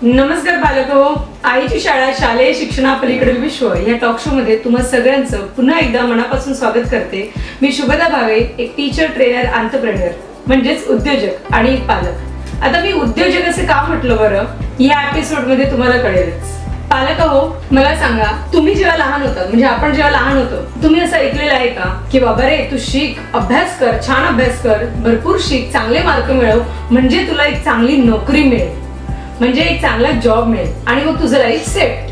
नमस्कार बालको, आईची शाळा शालेय शिक्षणापलीकडील विश्व या टॉक शो मध्ये तुम्हा सगळ्यांचं पुन्हा एकदा मनापासून स्वागत करते. मी शुभदा भावे, एक टीचर ट्रेनर आंतरप्रेन्योर म्हणजेच उद्योजक आणि एक पालक. आता मी उद्योजक असे का म्हटलं बरं, या एपिसोड मध्ये तुम्हाला कळेलच. पालक हो, मला सांगा, तुम्ही जेव्हा लहान होतात, म्हणजे आपण जेव्हा लहान होतो, तुम्ही असं ऐकलेलं आहे का की बाबा रे तू शिक, अभ्यास कर, छान अभ्यास कर, भरपूर शिक, चांगले मार्क मिळव, म्हणजे तुला एक चांगली नोकरी मिळेल, म्हणजे एक चांगला जॉब मिळेल आणि मग तुझं लाईफ सेट.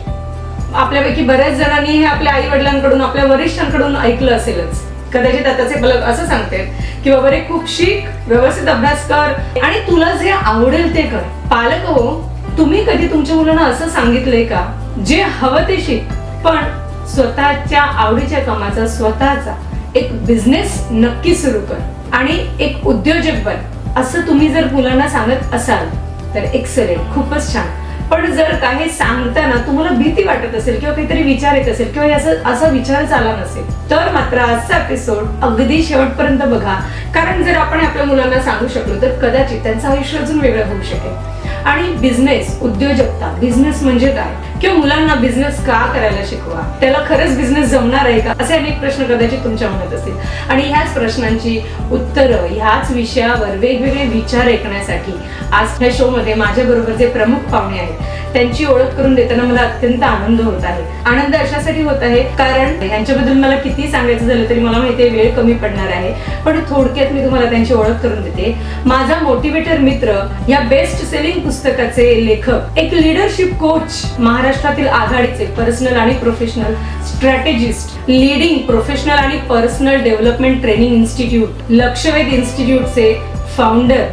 आपल्यापैकी बऱ्याच जणांनी हे आपल्या आई वडिलांकडून, आपल्या वरिष्ठांकडून ऐकलं असेलच. कदाचित आताचे पालक असं सांगतात की बाबा रे खूप शिक, व्यवस्थित अभ्यास कर आणि तुला जे आवडेल ते कर. पालक हो, तुम्ही कधी तुमच्या मुलांना असं सांगितलंय का, जे हवं ते शिक, पण स्वतःच्या आवडीच्या कामाचा, स्वतःचा एक बिझनेस नक्की सुरू कर आणि एक उद्योजक बन, असं तुम्ही जर मुलांना सांगत असाल तर एक्सलेंट, खूपच छान. पण जर काही सांगताना तुम्हाला भीती वाटत असेल किंवा काहीतरी विचार येत असेल किंवा असा विचारच आला नसेल, तर मात्र आजचा एपिसोड अगदी शेवटपर्यंत बघा. कारण जर आपण आपल्या मुलांना सांगू शकलो तर कदाचित त्यांचं आयुष्य अजून वेगळं होऊ शकेल. आणि बिझनेस, उद्योजकता, बिझनेस म्हणजे काय, किंवा मुलांना बिझनेस का करायला शिकवा, त्याला खरंच बिझनेस जमणार आहे का, असे अनेक प्रश्न कदाचित तुमच्या मनात असतील. आणि ह्याच प्रश्नांची उत्तरं, ह्याच विषयावर वेगवेगळे विचार ऐकण्यासाठी आज ह्या शो मध्ये माझ्या बरोबर जे प्रमुख पाहुणे आहेत त्यांची ओळख करून देताना मला अत्यंत आनंद होत आहे. आनंद अशासाठी होत आहे कारण यांच्याबद्दल मला किती सांगायचं झालं तरी मला माहिती आहे वेळ कमी पडणार आहे, पण थोडक्यात मी तुम्हाला त्यांची ओळख करून देते. माझा मोटिवेटर मित्र, या बेस्ट सेलिंग पुस्तकाचे लेखक, एक लीडरशिप कोच, महाराष्ट्रातील आघाडीचे पर्सनल आणि प्रोफेशनल स्ट्रॅटेजिस्ट, लीडिंग प्रोफेशनल आणि personal development training institute, Lakshvedh इन्स्टिट्यूटचे फाउंडर,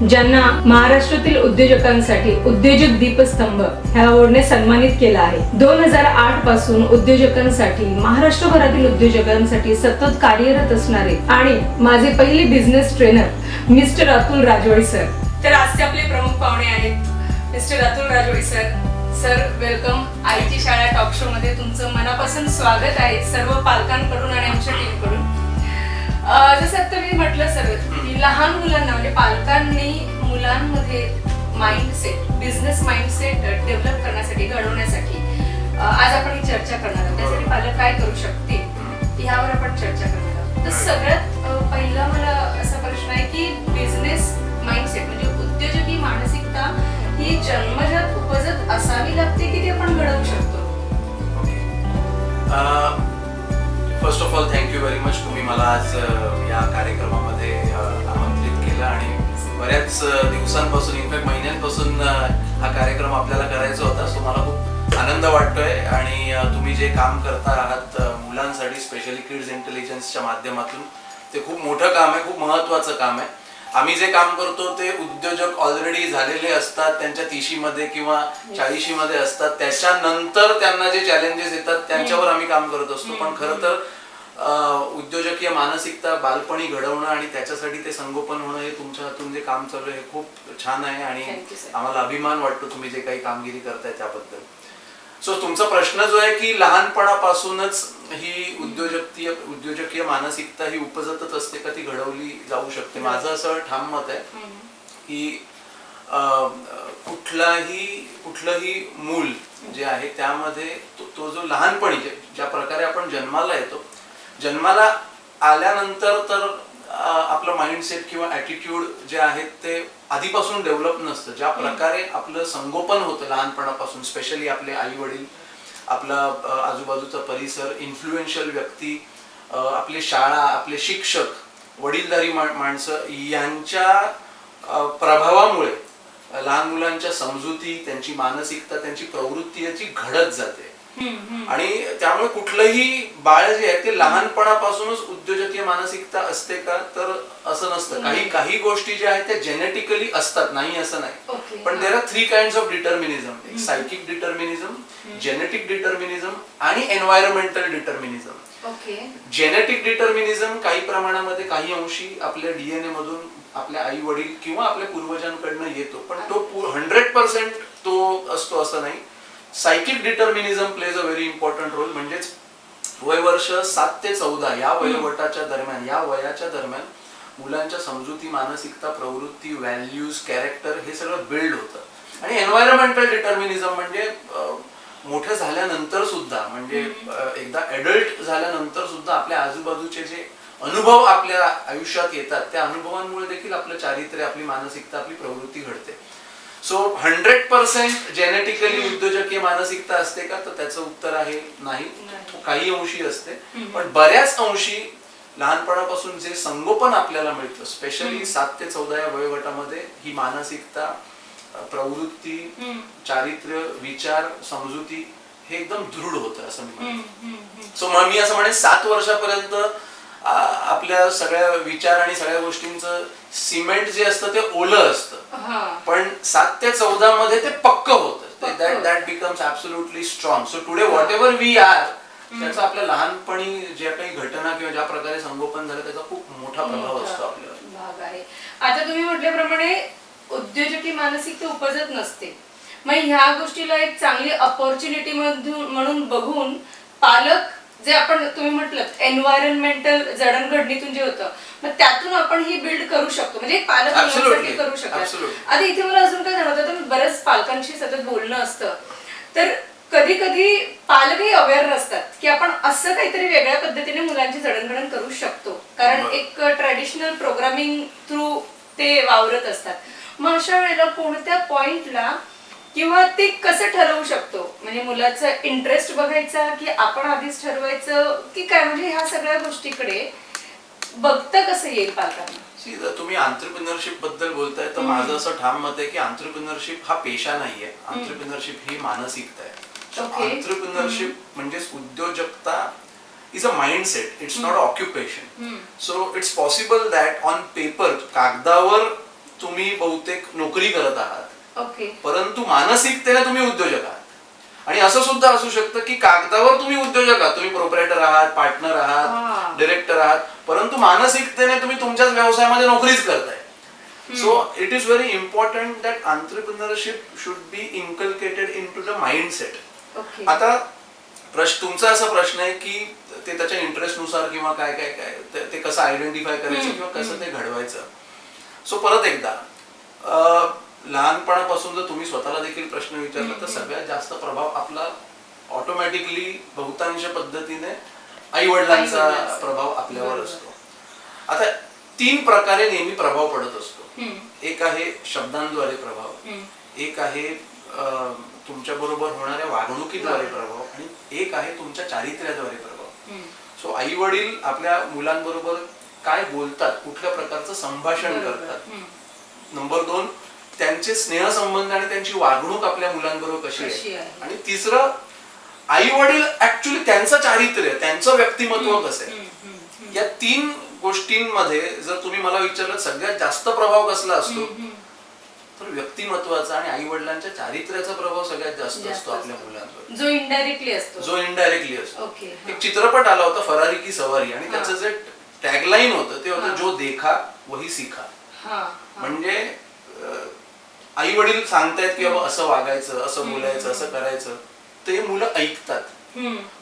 ज्यांना महाराष्ट्रातील उद्योजकांसाठी उद्योजक दीपस्तंभ ह्या अवॉर्डने सन्मानित केलं आहे. 2008 पासून उद्योजकांसाठी, महाराष्ट्रभरातील उद्योजकांसाठी सतत कार्यरत असणारे आणि माझे पहिले business trainer mister Atul Rajoli sir. तर आजचे आपले प्रमुख पाहुणे आहेत mister Atul Rajoli sir. Sir welcome. आईची शाळा टॉक शो मध्ये तुमचं मनापासून स्वागत आहे सर्व पालकांकडून आणि आमच्या टीमकडून. जसं आता मी म्हटलं सर की लहान मुलांना, म्हणजे पालकांनी मुलांमध्ये माइंडसेट, बिझनेस माइंडसेट डेव्हलप करण्यासाठी, घडवण्यासाठी आज आपण ही चर्चा करणार आहोत. त्यासाठी पालक काय करू शकतील यावर आपण चर्चा करणार आहोत. तर सगळ्यात पहिला मला असा प्रश्न आहे की बिझनेस माइंडसेट म्हणजे उद्योजकी मानसिकता ही जन्मजात उपजत असावी लागते की ती आपण घडवू शकतो? First of all thank you very much, तुम्ही मला आज या कार्यक्रमामध्ये आमंत्रित केलं आणि बऱ्याच दिवसांपासून, इनफॅक्ट महिन्यांपासून हा कार्यक्रम आपल्याला करायचा होता. सो मला खूप आनंद वाटतोय आणि तुम्ही जे काम करता आहात मुलांसाठी, स्पेशली किड्स इंटेलिजन्सच्या माध्यमातून, ते खूप मोठं काम आहे, खूप महत्त्वाचं काम आहे. आम्ही जे काम करतो ते उद्योजक ऑलरेडी झालेले असतात, त्यांच्या 30मध्ये किंवा 40मध्ये असतात, त्याच्यानंतर त्यांना जे चॅलेंजेस येतात त्यांच्यावर आम्ही काम करत असतो. पण खरं तर उद्योजकीय मानसिकता बालपणी घडवणं आणि त्याच्यासाठी ते संगोपन होणं, हे तुमच्या हातून जे काम चालू आहे हे खूप छान आहे आणि आम्हाला अभिमान वाटतो तुम्ही जे काही कामगिरी करताय त्याबद्दल. सो तुमचा प्रश्न जो आहे की लहानपणापासूनच ही उद्योजकीय मानसिकता ही उपजतच असते का, ती घडवली जाऊ शकते? माझं असं ठाम मत आहे की कुठलंही मूल जे आहे त्यामध्ये तो जो लहानपणी ज्या प्रकारे आपण जन्माला येतो, जन्माला आल्यानंतर तर आपलं माइंडसेट किंवा ॲटिट्यूड जे आहेत ते आधीपासून डेव्हलप नसतं. ज्या प्रकारे आपलं संगोपन होतं लहानपणापासून, स्पेशली आपले आई वडील, आपला आजूबाजूचा परिसर, इन्फ्लुएन्शियल व्यक्ती, आपली शाळा, आपले शिक्षक, वडीलधारी माणसं यांच्या प्रभावामुळे लहान मुलांच्या समजुती, त्यांची मानसिकता, त्यांची प्रवृत्ती याची घडत जाते. आणि त्यामुळे कुठलंही बाळ जे आहे ते लहानपणापासूनच उद्योजकीय मानसिकता असते का, तर असं नसतं. काही गोष्टी ज्या आहेत त्या जेनेटिकली असतात, नाही असं नाही. पण there are 3 kinds of determinism: psychic determinism, genetic determinism आणि एन्व्हायरमेंटल डिटर्मिनिझम. जेनेटिक डिटर्मिनिझम काही प्रमाणामध्ये, काही अंशी आपल्या डीएनए मधून, आपल्या आई वडील किंवा आपल्या पूर्वजांकडनं येतो, पण तो 100% तो असतो असं नाही. Psychic determinism plays a very important role. म्हणजेच वयवर्ष 7 ते 14 या वयोगटाच्या दरम्यान, या वयाच्या दरम्यान मुलांच्या समजुती, मानसिकता, प्रवृत्ती, व्हॅल्यूज, कॅरेक्टर हे सगळं बिल्ड होतं. आणि एन्व्हायरमेंटल डिटर्मिनिझम म्हणजे मोठे झाल्यानंतर सुद्धा म्हणजे एकदा ऍडल्ट झाल्यानंतर सुद्धा आपल्या आजूबाजूचे जे अनुभव आपल्या आयुष्यात येतात त्या अनुभवांमुळे देखील आपलं चारित्र्य, आपली मानसिकता, आपली प्रवृत्ती घडते. सो 100% जेनेटिकली उद्योजकीय मानसिकता असते का, तर त्याचं उत्तर आहे नाही. काही अंशी असते, पण बऱ्याच अंशी लहानपणापासून जे संगोपन आपल्याला मिळतं, स्पेशली 7 ते 14 या वयोगटामध्ये ही मानसिकता, प्रवृत्ती, चारित्र्य, विचार, समजुती हे एकदम दृढ होतं असं मी म्हणतो. सो मी असं म्हणेन 7 वर्षापर्यंत आपल्या सगळ्या विचार आणि सगळ्या गोष्टींचं सिमेंट जे असतं ते ओलं असतं, पण 7 ते 14 मध्ये ते पक्क होतं. That becomes absolutely strong. So today whatever we are, त्याचा आपल्या लहानपणी ज्या काही घटना किंवा ज्या प्रकारे संगोपन झालं त्याचा खूप मोठा प्रभाव असतो आपल्यावर. भाग आहे. आता तुम्ही म्हटल्याप्रमाणे उद्योजकी मानसिकता उपजत नसते, मग ह्या गोष्टीला एक चांगली अपॉर्च्युनिटी म्हणून बघून पालक जे आपण तुम्ही म्हटलं एन्व्हायरमेंटल जडणघडणीतून जे होतं, मग त्यातून आपण ही बिल्ड करू शकतो, म्हणजे पालक मुलांसाठी करू शकतो. आता इथे मला अजून काय जाणवतं, तर बऱ्याच पालकांशी सतत बोलणं असतं, तर कधी कधी पालकही अवेअर नसतात की आपण असं काहीतरी वेगळ्या पद्धतीने मुलांची जडणघडण करू शकतो, कारण एक ट्रॅडिशनल प्रोग्रामिंग थ्रू ते वावरत असतात. मग अशा वेळेला कोणत्या पॉइंटला किंवा ते कसं ठरवू शकतो, म्हणजे मुलाचा इंटरेस्ट बघायचा की आपण आधीच ठरवायचं की काय, म्हणजे ह्या सगळ्या गोष्टीकडे बघता कसं येईल पालकांना? तुम्ही एंटरप्रेन्योरशिप बद्दल बोलताय, तर माझं असं ठाम मत आहे की एंटरप्रेन्योरशिप हा पेशा नाहीये, एंटरप्रेन्योरशिप ही मानसिकता आहे. एंटरप्रेन्योरशिप म्हणजेच उद्योजकता is a mindset, it's not a occupation. So it's possible that on paper, कागदावर तुम्ही बहुतेक नोकरी करत आहात, परंतु मानसिकतेने तुम्ही उद्योजक आहात. आणि असं सुद्धा असू शकतं की कागदावर तुम्ही उद्योजक आहात, तुम्ही प्रोप्रायटर आहात, पार्टनर आहात, डायरेक्टर आहात, परंतु मानसिकतेने तुम्ही तुमच्याच व्यवसायामध्ये नोकरीच करताय. So it is very important that entrepreneurship should be inculcated into the mindset. आता तुमचा असा प्रश्न आहे की ते त्याच्या इंटरेस्ट नुसार किंवा काय काय काय ते कसं आयडेंटिफाय करायचं किंवा कसं ते घडवायचं. सो परत एकदा, लहानपणापासून जर तुम्ही स्वतःला देखील प्रश्न विचारला तर सगळ्यात जास्त प्रभाव आपला ऑटोमॅटिकली बहुतांश पद्धतीने आई वडिलांचा प्रभाव आपल्यावर असतो. आता 3 प्रकारे नेहमी प्रभाव पडत असतो. एक आहे शब्दांद्वारे प्रभाव, एक आहे तुमच्या बरोबर होणाऱ्या वागणुकीद्वारे प्रभाव, आणि एक आहे तुमच्या चारित्र्याद्वारे प्रभाव. सो आई वडील आपल्या मुलांबरोबर काय बोलतात, कुठल्या प्रकारचं संभाषण करतात. नंबर 2, त्यांचे स्नेहसंबंध आणि त्यांची वागणूक आपल्या मुलांबरोबर कशी आहे. आणि तिसरं, आई वडील ऍक्च्युली त्यांचं चारित्र्य, त्यांचं व्यक्तिमत्व कसं आहे. या 3 गोष्टींमध्ये जर तुम्ही मला विचारलं सगळ्यात जास्त प्रभाव कसला असतो, तर व्यक्तिमत्वाचा आणि आई वडिलांच्या चारित्र्याचा प्रभाव सगळ्यात जास्त असतो आपल्या मुलांवर, जो इनडायरेक्टली असतो. एक चित्रपट आला होता फरारी की सवारी, आणि त्याचं जे टॅगलाईन होतं ते होतं जो देखा वही सीखा. म्हणजे आई वडील सांगतायत की बाबा असं वागायचं, असं बोलायचं, असं करायचं, ते मुलं ऐकतात,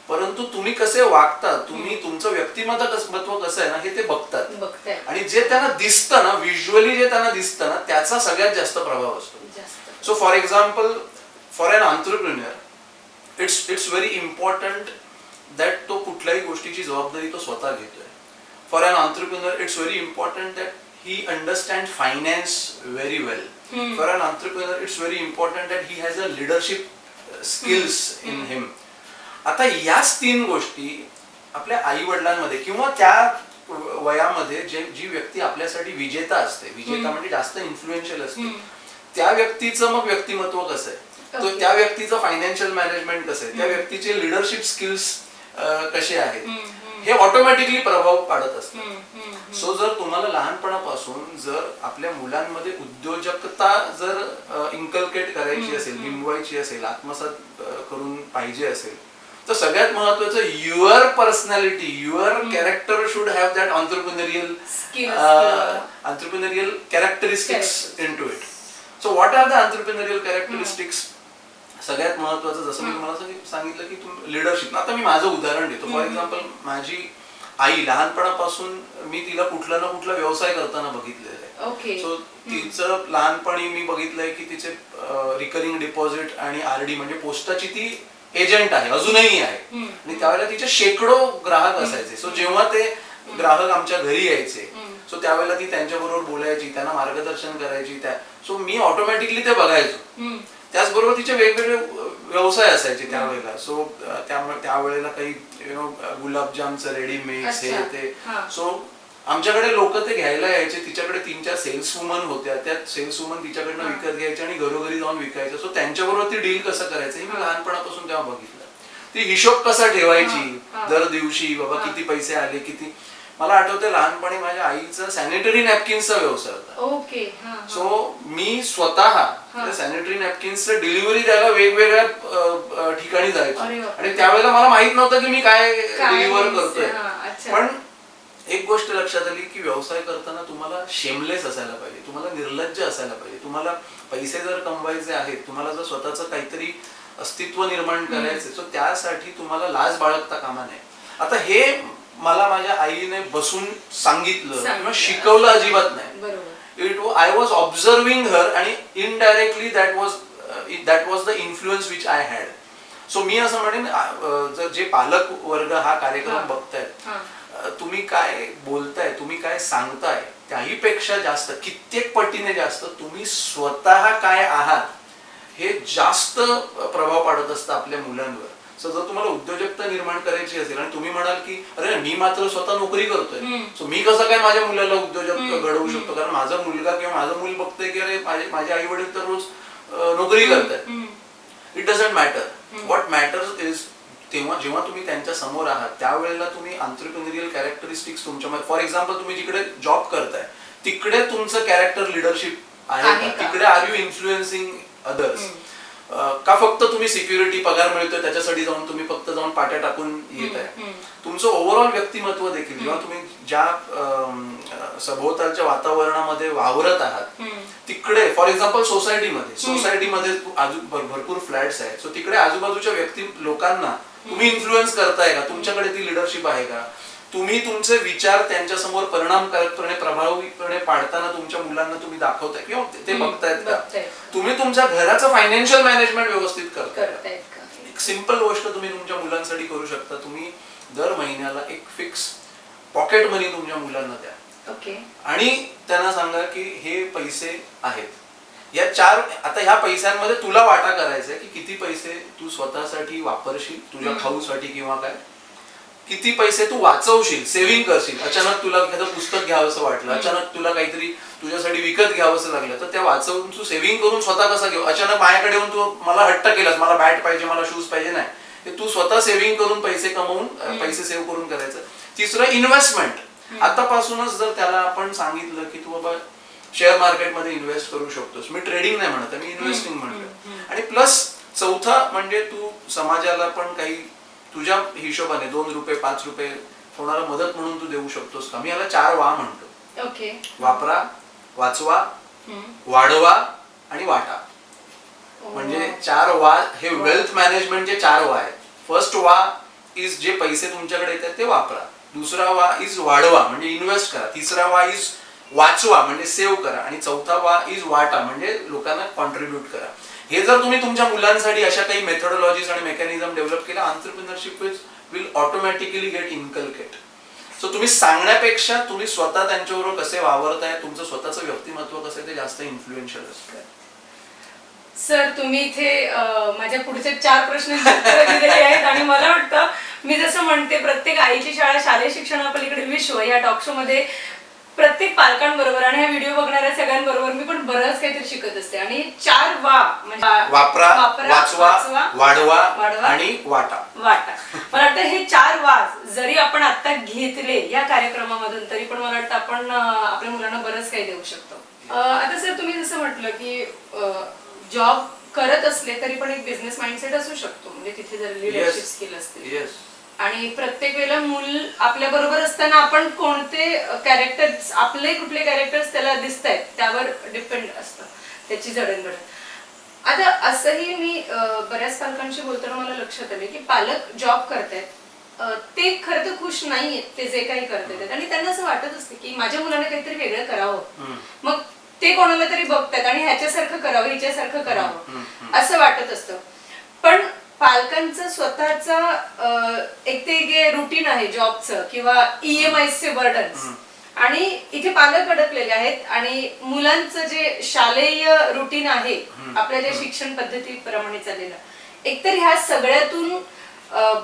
परंतु तुम्ही कसे वागता, तुम्ही तुमचं व्यक्तिमत्व कसं आहे ना हे ते बघतात. आणि जे त्यांना दिसतं ना, व्हिज्युअली जे त्यांना दिसतं ना, त्याचा सगळ्यात जास्त प्रभाव असतो. So for example, for an entrepreneur it's very important that तो कुठल्याही गोष्टीची जबाबदारी तो स्वतः घेतोय. For an entrepreneur it's very important that he understands finance very well. For an entrepreneur it's very important that he has a leadership skills in him. आता याच 3 गोष्टी आपल्या आई वडिलांमध्ये किंवा त्या वयामध्ये जी व्यक्ती आपल्यासाठी विजेता असते, विजेता म्हणजे जास्त इन्फ्लुएन्शियल असते, त्या व्यक्तीचं मग व्यक्तिमत्व कसं आहे, त्या व्यक्तीचं फायनान्शियल मॅनेजमेंट कसं आहे, त्या व्यक्तीचे लिडरशिप स्किल्स कसे आहेत, हे ऑटोमॅटिकली प्रभाव पाडत असतात. सो जर तुम्हाला लहानपणापासून जर आपल्या मुलांमध्ये उद्योजकता जर इन्कल्केट करायची असेल, बिंबवायची असेल, आत्मसात करून पाहिजे असेल, तर सगळ्यात महत्वाचं your personality, your character should have that entrepreneurial characteristics into it. So what are the entrepreneurial characteristics? सगळ्यात महत्वाचं जसं मी तुम्हाला सांगितलं की लिडरशिप. आता मी माझं उदाहरण देतो. फॉर एक्झाम्पल, माझी आई लहानपणापासून मी तिला कुठला ना कुठला व्यवसाय करताना बघितलेला आहे. ओके. सो तिचं लहानपणी मी बघितलंय की तिचे रिकरिंग डिपॉझिट आणि आरडी म्हणजे पोस्टाची ती एजंट आहे, अजूनही आहे. आणि त्यावेळेला तिचे शेकडो ग्राहक असायचे. सो जेव्हा ते ग्राहक आमच्या घरी यायचे सो त्यावेळेला ती त्यांच्याबरोबर बोलायची, त्यांना मार्गदर्शन करायची. सो मी ऑटोमॅटिकली ते बघायचो. त्याचबरोबर तिचे वेगवेगळे व्यवसाय असायचे त्यावेळेला. सो त्यावेळेला काही गुलाबजामचं रेडी मिक्स हे ते. सो आमच्याकडे लोक ते घ्यायला यायचे. तिच्याकडे 3-4 सेल्स वुमन होत्या. त्या सेल्स वुमन तिच्याकडनं विकत घ्यायच्या आणि घरोघरी जाऊन विकायचं. सो त्यांच्याबरोबर ती डील कसं करायचं हे मी लहानपणापासून तेव्हा बघितलं. ती हिशोब कसा ठेवायची दर दिवशी, बाबा किती पैसे आले किती. मला आठवतं लहानपणी माझ्या आईचा सॅनिटरी नॅपकिन्सचा व्यवसाय होता. ओके. सो मी स्वतः सॅनिटरी नॅपकिन्सचं डिलिव्हरी द्यायला वेगवेगळ्या ठिकाणी जायचो. आणि त्यावेळेला मला माहित नव्हतं की मी काय डिलिव्हर करतोय. पण एक गोष्ट लक्षात आली की व्यवसाय करताना तुम्हाला शेमलेस असायला पाहिजे, तुम्हाला निर्लज्ज असायला पाहिजे. तुम्हाला पैसे जर कमवायचे आहेत, तुम्हाला जर स्वतःचं काहीतरी अस्तित्व निर्माण करायचे, सो त्यासाठी तुम्हाला लाज बाळगता कामा नये. आता हे मला माझ्या आईने बसून सांगितलं किंवा शिकवलं अजिबात नाही. आय वॉज ऑब्झर्विंग हर आणि indirectly that was the influence which I had. So मी असं म्हणेन जे पालक वर्ग हा कार्यक्रम बघतायत, तुम्ही काय बोलताय, तुम्ही काय सांगताय त्याही पेक्षा जास्त, कित्येक पटीने जास्त तुम्ही स्वतः काय आहात हे जास्त प्रभाव पाडत असतं आपल्या मुलांवर. सो जर तुम्हाला उद्योजकता निर्माण करायची असेल आणि तुम्ही म्हणाल की अरे मी मात्र स्वतः नोकरी करतोय, सो मी कसं काय माझ्या मुलाला उद्योजक घडवू शकतो, कारण माझा मुलगा किंवा माझं मूल बघतोय की अरे माझे आई वडील तर रोज नोकरी करतायत. It doesn't matter. What matters is तेव्हा जेव्हा तुम्ही त्यांच्या समोर आहात त्यावेळेला तुम्ही एंटरप्रेन्योरियल कॅरेक्टरिस्टिक्स तुमच्या, फॉर एक्झाम्पल तुम्ही जिकडे जॉब करताय तिकडे तुमचं कॅरेक्टर लिडरशिप आहे का, तिकडे आर यू इन्फ्लुएन्सिंग अदर्स, का फक्त तुम्ही सिक्युरिटी पगार मिळतोय त्याच्यासाठी जाऊन तुम्ही फक्त जाऊन पाट्या टाकून येत आहे. तुमचं ओव्हरऑल व्यक्तिमत्व देखील जेव्हा तुम्ही ज्या सभोवतालच्या वातावरणामध्ये वावरत आहात तिकडे, फॉर एक्झाम्पल सोसायटीमध्ये भरपूर फ्लॅट्स आहेत, सो तिकडे आजूबाजूच्या लोकांना तुम्ही इन्फ्लुएन्स करताय का, तुमच्याकडे ती लिडरशिप आहे का, तुम्ही तुमचे विचार त्यांच्यासमोर परिणामकारकपणे प्रभावीपणे पाडताना तुमच्या मुलांना तुम्ही दाखवताय किंवा ते बघतायत का, तुम्ही तुमच्या घराचं फायनान्शियल मॅनेजमेंट व्यवस्थित करताय. एक सिंपल गोष्ट तुम्ही तुमच्या मुलांसाठी करू शकता, तुम्ही दर महिन्याला एक फिक्स पॉकेट मनी तुमच्या मुलांना द्या आणि त्यांना सांगा की हे पैसे आहेत, या आता ह्या पैशांमध्ये तुला वाटा करायचा की किती पैसे तू स्वतःसाठी वापरशील तुझ्या खाऊसाठी किंवा काय, किती पैसे तू वाचवशील, सेव्हिंग करशील. अचानक तुला एखादं पुस्तक घ्यावंसं वाटलं, अचानक तुला काहीतरी तुझ्यासाठी विकत घ्यावंसं लागलं, तर त्या वाचवून तू सेव्हिंग करून स्वतः कसं घेऊ. अचानक माझ्याकडे येऊन तू मला हट्ट केलास मला बॅट पाहिजे मला शूज पाहिजे, नाही, ते तू स्वतः सेव्हिंग करून पैसे कमवून पैसे सेव्ह करून करायचं. तिसरं इन्व्हेस्टमेंट. आतापासूनच जर त्याला आपण सांगितलं की तू बाबा शेअर मार्केटमध्ये इन्व्हेस्ट करू शकतोस, मी ट्रेडिंग नाही म्हणत, मी इन्व्हेस्टिंग म्हणतो. आणि प्लस चौथा म्हणजे तू समाजाला पण काही तुझ्या हिशोबाने 2 रुपये 5 रुपये कोणाला मदत म्हणून तू देऊ शकतोस का. मी याला 4 वा म्हणतो. वापरा, वाचवा, वाढवा आणि वाटा. म्हणजे 4 वा हे वेल्थ मॅनेजमेंटचे 4 वा आहेत. फर्स्ट वा इज जे पैसे तुमच्याकडे येतात ते वापरा. दुसरा वा इज वाढवा म्हणजे इन्व्हेस्ट करा. तिसरा वा इज वाचवा म्हणजे सेव्ह करा. आणि चौथा वा इज वाटा म्हणजे लोकांना कॉन्ट्रीब्युट करा. हे जर तुम्ही तुमच्या मुलांसाठी अशा काही मेथोडॉलॉजीज आणि मेकॅनिझम डेव्हलप केला, entrepreneurship will automatically get inculcate. So तुम्ही सांगण्यापेक्षा तुम्ही स्वतः त्यांच्याबरोबर कसे वावरताय, तुमचं स्वतःचं व्यक्तिमत्व कसं आहे ते जास्त इन्फ्लुएन्शियल असतं. सर तुम्ही इथे माझ्या पुढचे 4 प्रश्नांची उत्तरं दिलेली आहेत आणि मला वाटतं मी जसं म्हणते प्रत्येक आईची शाळा शालेय शिक्षणापलीकडे विश्व या टॉक शो मध्ये प्रत्येक पालकांबरोबर आणि हा व्हिडिओ बघणाऱ्या सगळ्यांबरोबर मी पण बरंच काहीतरी शिकत असते. आणि 4 वा म्हणजे वापरा, वाचवा, वाढवा आणि वाटा. मला वाटतं हे 4 वा जरी आपण आता घेतले या कार्यक्रमामधून तरी पण मला वाटतं आपण आपल्या मुलांना बरंच काही देऊ शकतो. आता सर तुम्ही जसं म्हटलं की जॉब करत असले तरी पण एक बिझनेस माइंडसेट असू शकतो, म्हणजे तिथे जर लिडरशिप स्किल असते. आणि प्रत्येक वेळेला मूल आपल्या बरोबर असताना आपण कोणते कॅरेक्टर्स आपले कुठले कॅरेक्टर्स त्याला दिसत आहेत त्यावर डिपेंड असतं त्याची जडणघडण. आता असंही मी बऱ्याच पालकांशी बोलताना मला लक्षात आले की पालक जॉब करतायत ते खरं तर खुश नाहीयेत ते जे काही करतात आणि त्यांना असं वाटत असते की माझ्या मुलाने काहीतरी वेगळं करावं. मग ते कोणाला तरी बघतात आणि ह्याच्यासारखं करावं हिच्यासारखं करावं असं वाटत असतं. पण पालकांचं स्वतःचं एक ते रुटीन आहे जॉबचं किंवा ईएमआयचे बर्डन्स आणि इथे पालक अडकलेले आहेत आणि मुलांचं जे शालेय रुटीन आहे आपल्या ज्या शिक्षण पद्धतीप्रमाणे चाललेलं एकतर ह्या सगळ्यातून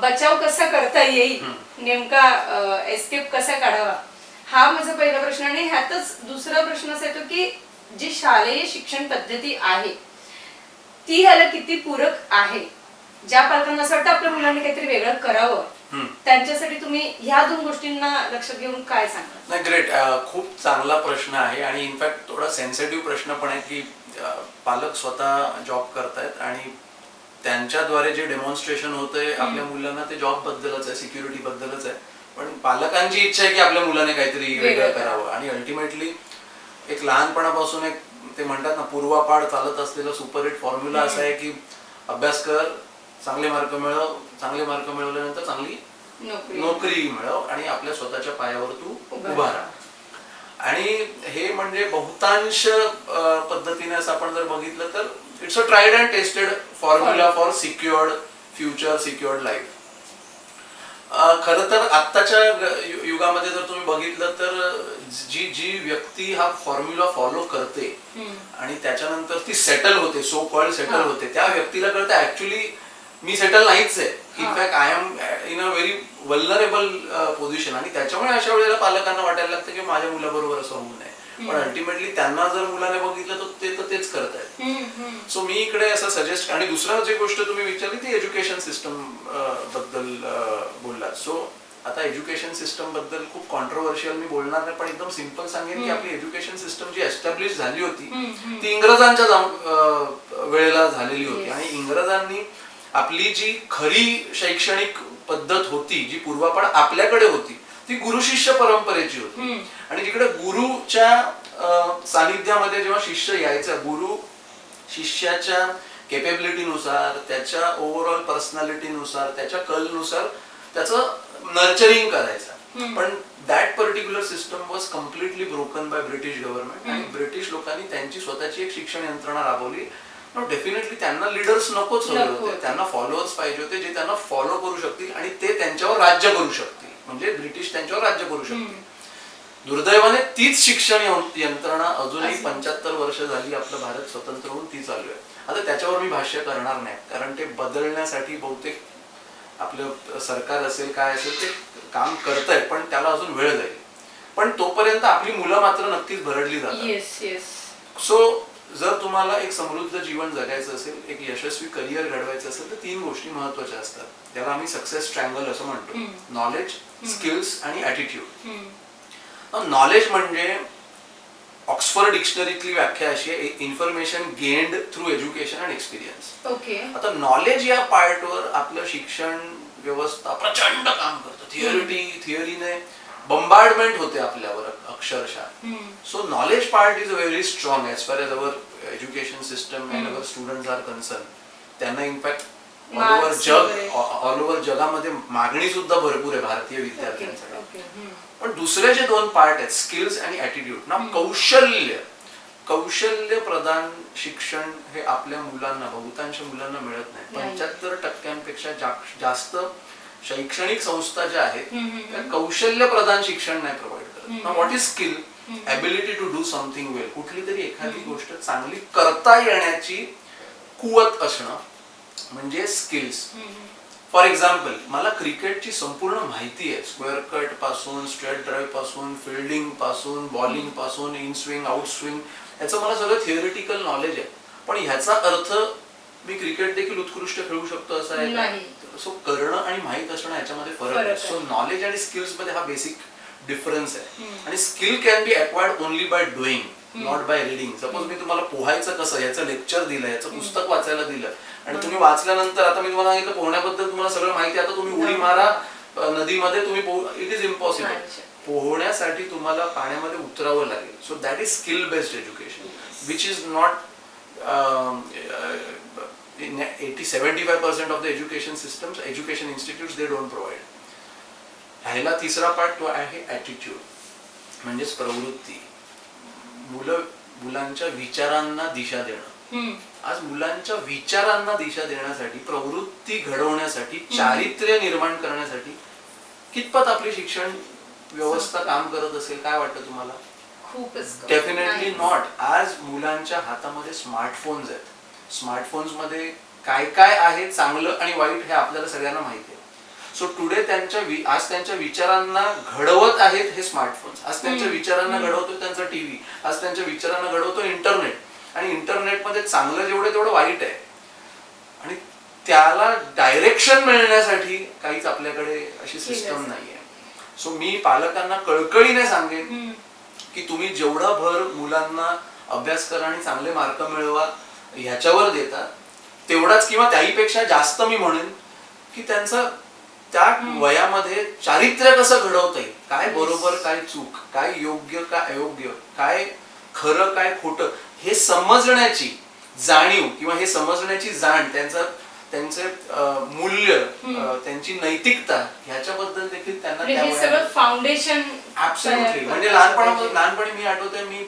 बचाव कसा करता येईल नेमका एस्केप कसा काढावा हा माझा पहिला प्रश्न. आणि ह्यातच दुसरा प्रश्न असा येतो की जी शालेय शिक्षण पद्धती आहे ती ह्याला किती पूरक आहे. ज्या पालकांना असं वाटतं आपल्या मुलांनी काहीतरी वेगळं करावं त्यांच्यासाठी तुम्ही ह्या दोन गोष्टींना लक्षात घेऊन काय सांगा. नाही, ग्रेट, खूप चांगला प्रश्न आहे आणि इनफॅक्ट थोडा सेन्सिटिव्ह प्रश्न पण आहे की पालक स्वतः जॉब करतायत आणि त्यांच्याद्वारे जे डेमॉन्स्ट्रेशन होतंय आपल्या मुलांना ते जॉब बद्दलच आहे, सिक्युरिटी बद्दलच आहे. पण पालकांची इच्छा आहे की आपल्या मुलाने काहीतरी वेगळं करावं आणि अल्टिमेटली एक लहानपणापासून एक ते म्हणतात ना पूर्वापार चालत असलेला सुपरहिट फॉर्म्युला असा आहे की अभ्यास कर, चांगले मार्क मिळव, चांगले मार्क मिळवल्यानंतर चांगली नोकरी मिळव आणि आपल्या स्वतःच्या पायावर तू उभा राहा. आणि हे म्हणजे बहुतांश पद्धतीने असं आपण जर बघितलं तर it's a tried and tested formula for secured future, secured life. खरं तर आत्ताच्या युगामध्ये जर तुम्ही बघितलं तर जी व्यक्ती हा फॉर्म्युला फॉलो करते आणि त्याच्यानंतर ती सेटल होते, सो कॉल्ड सेटल होते, त्या व्यक्तीला कळतं ऍक्च्युली मी सेटल नाहीच आहे. In fact I am in a very vulnerable position. आणि त्याच्यामुळे अशा वेळेला पालकांना वाटायला लागतं की माझ्या मुलाबरोबर असं होऊ नये. पण अल्टिमेटली त्यांना जर मुलाने बघितलं तर तेच करतायत. सो मी इकडे असं सजेस्ट. आणि दुसरं जी गोष्ट तुम्ही विचारली ती एज्युकेशन सिस्टम बद्दल बोललात. सो आता एज्युकेशन सिस्टम बद्दल खूप कॉन्ट्रोवर्शियल मी बोलणार नाही पण एकदम सिंपल सांगेन की आपली एज्युकेशन सिस्टम जी एस्टॅब्लिश झाली होती ती इंग्रजांच्या वेळेला झालेली होती. आणि इंग्रजांनी आपली जी खरी शैक्षणिक पद्धत होती जी पूर्वापार आपल्याकडे होती ती गुरु शिष्य परंपरेची होती. आणि जिकडे गुरुच्या सानिध्यामध्ये जेव्हा शिष्य यायचा, गुरु शिष्याच्या केपेबिलिटीनुसार, त्याच्या ओव्हरऑल पर्सनॅलिटीनुसार, त्याच्या कलनुसार त्याचं नर्चरिंग करायचा. पण that particular system was completely broken by British government. आणि ब्रिटिश लोकांनी त्यांची स्वतःची एक शिक्षण यंत्रणा राबवली. डेफिनेटली त्यांना लीडर्स नकोच हवे होते, त्यांना फॉलोअर्स पाहिजे होते जे त्यांना फॉलो करू शकतील आणि ते त्यांच्यावर राज्य करू शकतील, म्हणजे ब्रिटिश त्यांच्यावर राज्य करू शकतील. दुर्दैवाने तीच शिक्षण यंत्रणा अजूनही 75 वर्ष झाली आपलं भारत स्वतंत्र होऊन ती चालू आहे. आता त्याच्यावर मी भाष्य करणार नाही कारण ते बदलण्यासाठी बहुतेक आपलं सरकार असेल काय असेल ते काम करतंय पण त्याला अजून वेळ जाईल. पण तोपर्यंत आपली मुलं मात्र नक्कीच भरडली जातात. सो जर तुम्हाला एक समृद्ध जीवन जगायचं असेल, एक यशस्वी करिअर घडवायचं असेल तर 3 गोष्टी महत्वाच्या असतात. त्याला आम्ही सक्सेस ट्रायंगल असं म्हणतो. नॉलेज, स्किल्स आणि ॲटिट्यूड. नॉलेज म्हणजे ऑक्सफर्ड डिक्शनरीतली व्याख्या अशी आहे, information gained through education and experience. आता नॉलेज या पार्टवर आपलं शिक्षण व्यवस्था प्रचंड काम करतं. थिअरीने बंबार्डमेंट होते आपल्यावर अक्षरशः. So knowledge part is very strong as far as our education system and our students are concern. त्यांना इनफॅक्ट ऑल ओव्हर जगामध्ये मागणी सुद्धा भरपूर आहे भारतीय विद्यार्थ्यांसाठी. पण दुसरे जे 2 पार्ट आहेत स्किल्स आणि ॲटिट्यूड ना, कौशल्य प्रधान शिक्षण हे आपल्या मुलांना, बहुतांश मुलांना मिळत नाही. 75% जास्त शैक्षणिक संस्था ज्या आहेत त्या कौशल्य प्रधान शिक्षण नाही प्रोव्हाइड करत. What is skill? Ability to do something well. कुठली तरी एखादी गोष्ट चांगली करता येण्याची कुवत असणं म्हणजे स्किल्स. फॉर एक्झाम्पल मला क्रिकेटची संपूर्ण माहिती आहे, स्क्वेअर कट पासून, स्ट्रेट ड्राईव्ह पासून, फिल्डिंग पासून, बॉलिंग पासून, इन स्विंग, आउट स्विंग, याचं मला सगळं थिअरिटिकल नॉलेज आहे. पण ह्याचा अर्थ मी क्रिकेट देखील उत्कृष्ट खेळू शकतो असं आहे. सो करणं आणि माहित असणं याच्यामध्ये फरक आहे. सो नॉलेज आणि स्किल्स मध्ये हा बेसिक डिफरन्स आहे. आणि skill can be acquired only by doing, not by reading. Suppose मी तुम्हाला पोहायचं कसं याचं लेक्चर दिलं, याचं पुस्तक वाचायला दिलं आणि तुम्ही वाचल्यानंतर आता मी तुम्हाला सांगितलं पोहण्याबद्दल तुम्हाला सगळं माहिती, आता तुम्ही उडी मारा नदीमध्ये, तुम्ही इट इज इम्पॉसिबल. पोहण्यासाठी तुम्हाला पाण्यामध्ये उतरावं लागेल. So that is skill based education which is not 75% of the education systems, education institutes, they don't provide. ह्याला तिसरा पार्ट तो आहे ॲटिट्यूड, म्हणजेच प्रवृत्ती. मुलांच्या विचारांना दिशा देणं. आज मुलांच्या विचारांना दिशा देण्यासाठी, प्रवृत्ती घडवण्यासाठी, चारित्र्य निर्माण करण्यासाठी कितपत आपली शिक्षण व्यवस्था काम करत असेल, काय वाटतं तुम्हाला? खूपच. Definitely not. आज मुलांच्या हातामध्ये स्मार्टफोन्स आहेत. स्मार्टफोन्स मध्ये काय काय आहे चांगलं आणि वाईट हे आपल्याला सगळ्यांना माहिती आहे. सो टुडे आज त्यांच्या विचारांना घडवत आहेत हे स्मार्टफोन्स. आज त्यांच्या विचारांना घडवतो त्यांचा टीव्ही. आज त्यांच्या विचारांना घडवतो इंटरनेट. आणि इंटरनेटमध्ये चांगलं जेवढं तेवढं वाईट आहे. आणि त्याला डायरेक्शन मिळण्यासाठी काहीच आपल्याकडे अशी सिस्टम नाहीये. सो मी पालकांना कळकळीने सांगेन की तुम्ही जेवढा भर मुलांना अभ्यास करा आणि चांगले मार्क मिळवा ह्याच्यावर देता, तेवढाच किंवा त्याहीपेक्षा जास्त मी म्हणेन की त्यांचं त्या वयामध्ये चारित्र्य कसं घडवता येईल, काय बरोबर काय चूक, काय योग्य काय अयोग्य, काय खरं काय खोटं हे समजण्याची जाणीव किंवा हे समजण्याची जाण, त्यांचे मूल्य, त्यांची नैतिकता ह्याच्याबद्दल देखील त्यांना हे सगळं फाउंडेशन. ऍब्सोल्युटली. म्हणजे लहानपणी मी आठवतोय, मी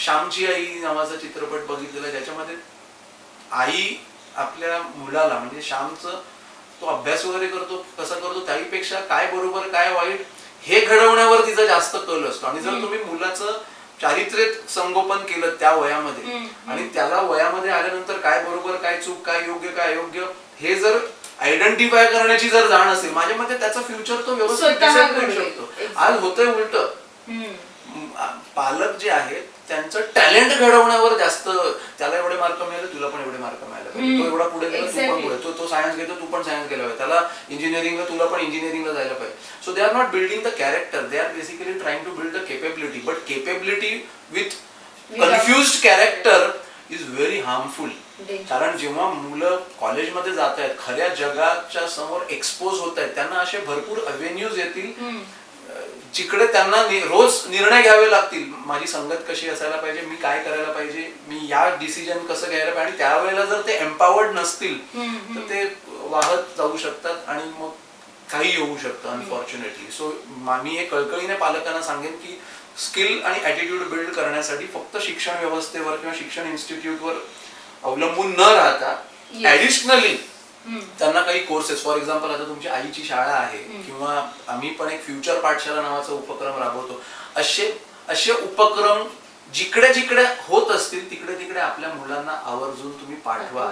श्यामची आई नावाचा चित्रपट बघितलेला, ज्याच्यामध्ये आई आपल्या मुलाला म्हणजे श्यामचं तो अभ्यास वगैरे करतो कसा करतो त्याहीपेक्षा काय बरोबर काय वाईट हे घडवण्यावर तिचा जास्त कल असतो. आणि जर तुम्ही मुलाचं चारित्र्य संगोपन केलं त्या वयामध्ये आणि त्याला वयामध्ये आल्यानंतर काय बरोबर काय चूक काय योग्य काय अयोग्य हे जर आयडेंटिफाय करण्याची जर जाण असेल, माझ्या मते त्याचा फ्युचर तो व्यवस्थित करू शकतो. आज होतंय उलट. पालक जे आहेत त्यांचं टॅलेंट घडवण्यावर जास्त, त्याला एवढे मार्क मिळाले तुला पण एवढे मार्क मिळाले पाहिजे, तो एवढा पुढे गेला तू पण पुढे, तो सायन्स घेतो तू पण सायन्स गेला पाहिजे, त्याला इंजिनिअरिंगला तुला पण इंजिनिअरिंगला जायला पाहिजे. So they are not building the character, they are basically trying to build the capability. But capability with confused character is very harmful. कारण जेव्हा मुलं कॉलेजमध्ये जात आहेत, खऱ्या जगाच्या समोर एक्सपोज होत आहेत, त्यांना असे भरपूर अव्हेन्यूज येतील जिकडे त्यांना रोज निर्णय घ्यावे लागतील. माझी संगत कशी असायला पाहिजे, मी काय करायला पाहिजे, मी या डिसिजन कसं घ्यायला पाहिजे. आणि त्यावेळेला जर ते एम्पावर्ड नसतील तर ते वाहत जाऊ शकतात आणि मग काही होऊ शकतं अनफॉर्च्युनेटली. सो मी हे कळकळीने पालकांना सांगेन की स्किल आणि ॲटिट्यूड बिल्ड करण्यासाठी फक्त शिक्षण व्यवस्थेवर किंवा शिक्षण इन्स्टिट्यूटवर अवलंबून न राहता ऍडिशनली त्यांना काही कोर्सेस, फॉर एक्झाम्पल आता तुमची आईची शाळा आहे किंवा आम्ही पण एक फ्युचर पाठशाला नावाचा उपक्रम राबवतो. असे उपक्रम जिकडे जिकडे होत असतील तिकडे तिकडे आपल्या मुलांना आवर्जून तुम्ही पाठवा,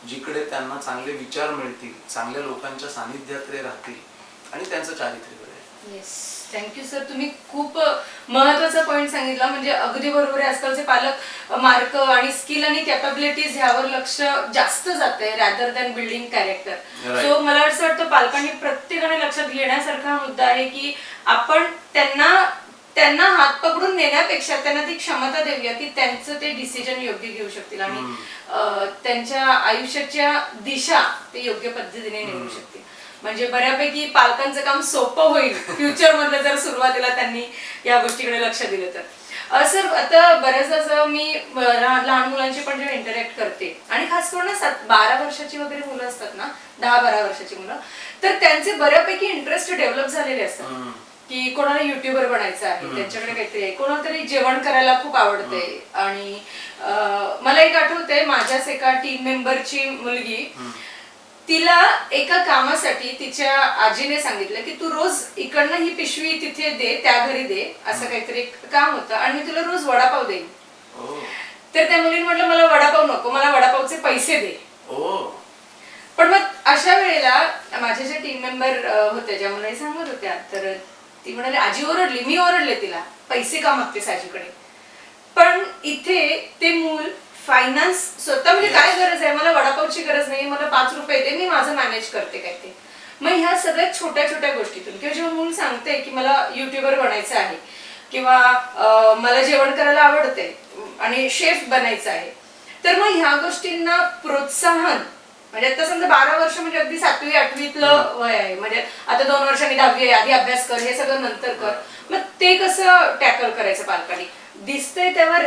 जिकडे त्यांना चांगले विचार मिळतील, चांगल्या लोकांच्या सानिध्यात ते राहतील आणि त्यांचं चारित्र्य घडेल. Yes, thank you sir. तुम्ही खूप महत्वाचा पॉइंट सांगितला. म्हणजे अगदी बरोबर आहे. आजकालचे पालक मार्क आणि स्किल आणि कॅपॅबिलिटीज ह्यावर लक्ष जास्त जाते rather than building character. So मला असं वाटतं पालकांनी प्रत्येकाने लक्षात घेण्यासारखा मुद्दा आहे की आपण त्यांना हात पकडून नेण्यापेक्षा त्यांना ती क्षमता देऊया की त्यांचं ते डिसिजन योग्य घेऊ शकतील आणि त्यांच्या आयुष्याच्या दिशा ते योग्य पद्धतीने निवडू शकतील. म्हणजे बऱ्यापैकी पालकांचं काम सोपं होईल फ्युचर मधलं जर सुरुवातीला त्यांनी या गोष्टीकडे लक्ष दिलं तर. सर, आता बऱ्याच असं मी लहान मुलांशी पण जेव्हा इंटरॅक्ट करते आणि खास करून 12 वर्षाची वगैरे मुलं असतात ना, 10-12 वर्षाची मुलं, तर त्यांचे बऱ्यापैकी इंटरेस्ट डेव्हलप झालेले असतात की कोणाला युट्यूबर बनायचं आहे, त्यांच्याकडे काहीतरी आहे, कोणाला तरी जेवण करायला खूप आवडतंय. आणि मला एक आठवतंय, माझ्याच एका टीम मेंबरची मुलगी, तिला एका कामासाठी तिच्या आजीने सांगितलं की तू रोज इकडनं ही पिशवी तिथे दे, त्या घरी दे, असं काहीतरी काम होतं आणि मी तुला रोज वडापाव देईन. तर त्या मुलीने म्हटलं मला वडापाव नको, मला वडापावचे पैसे दे. पण मग अशा वेळेला माझ्या ज्या टीम मेंबर होत्या ज्या मला सांगत होत्या, तर ती म्हणाली आजी ओरडली, मी ओरडले तिला, पैसे का मागतेस आजीकडे. पण इथे ते मूल फायनान्स स्वतः म्हणजे काय गरज आहे, मला वडापावची गरज नाही, मला 5 रुपये दे, मी माझं मॅनेज करते काय ते. मग ह्या सगळ्यात छोट्या छोट्या गोष्टीतून किंवा जेव्हा मूल सांगते की मला युट्यूबर बनायचं आहे किंवा मला जेवण करायला आवडते आणि शेफ बनायचं आहे, तर मग ह्या गोष्टींना प्रोत्साहन, म्हणजे आता समजा 12 वर्ष म्हणजे अगदी 7वी-8वीतलं वय आहे, म्हणजे आता 2 वर्षांनी 10वी आहे, आधी अभ्यास कर, हे सगळं नंतर कर. मग ते कसं टॅकल करायचं पालकांनी? दिसतंय त्यावर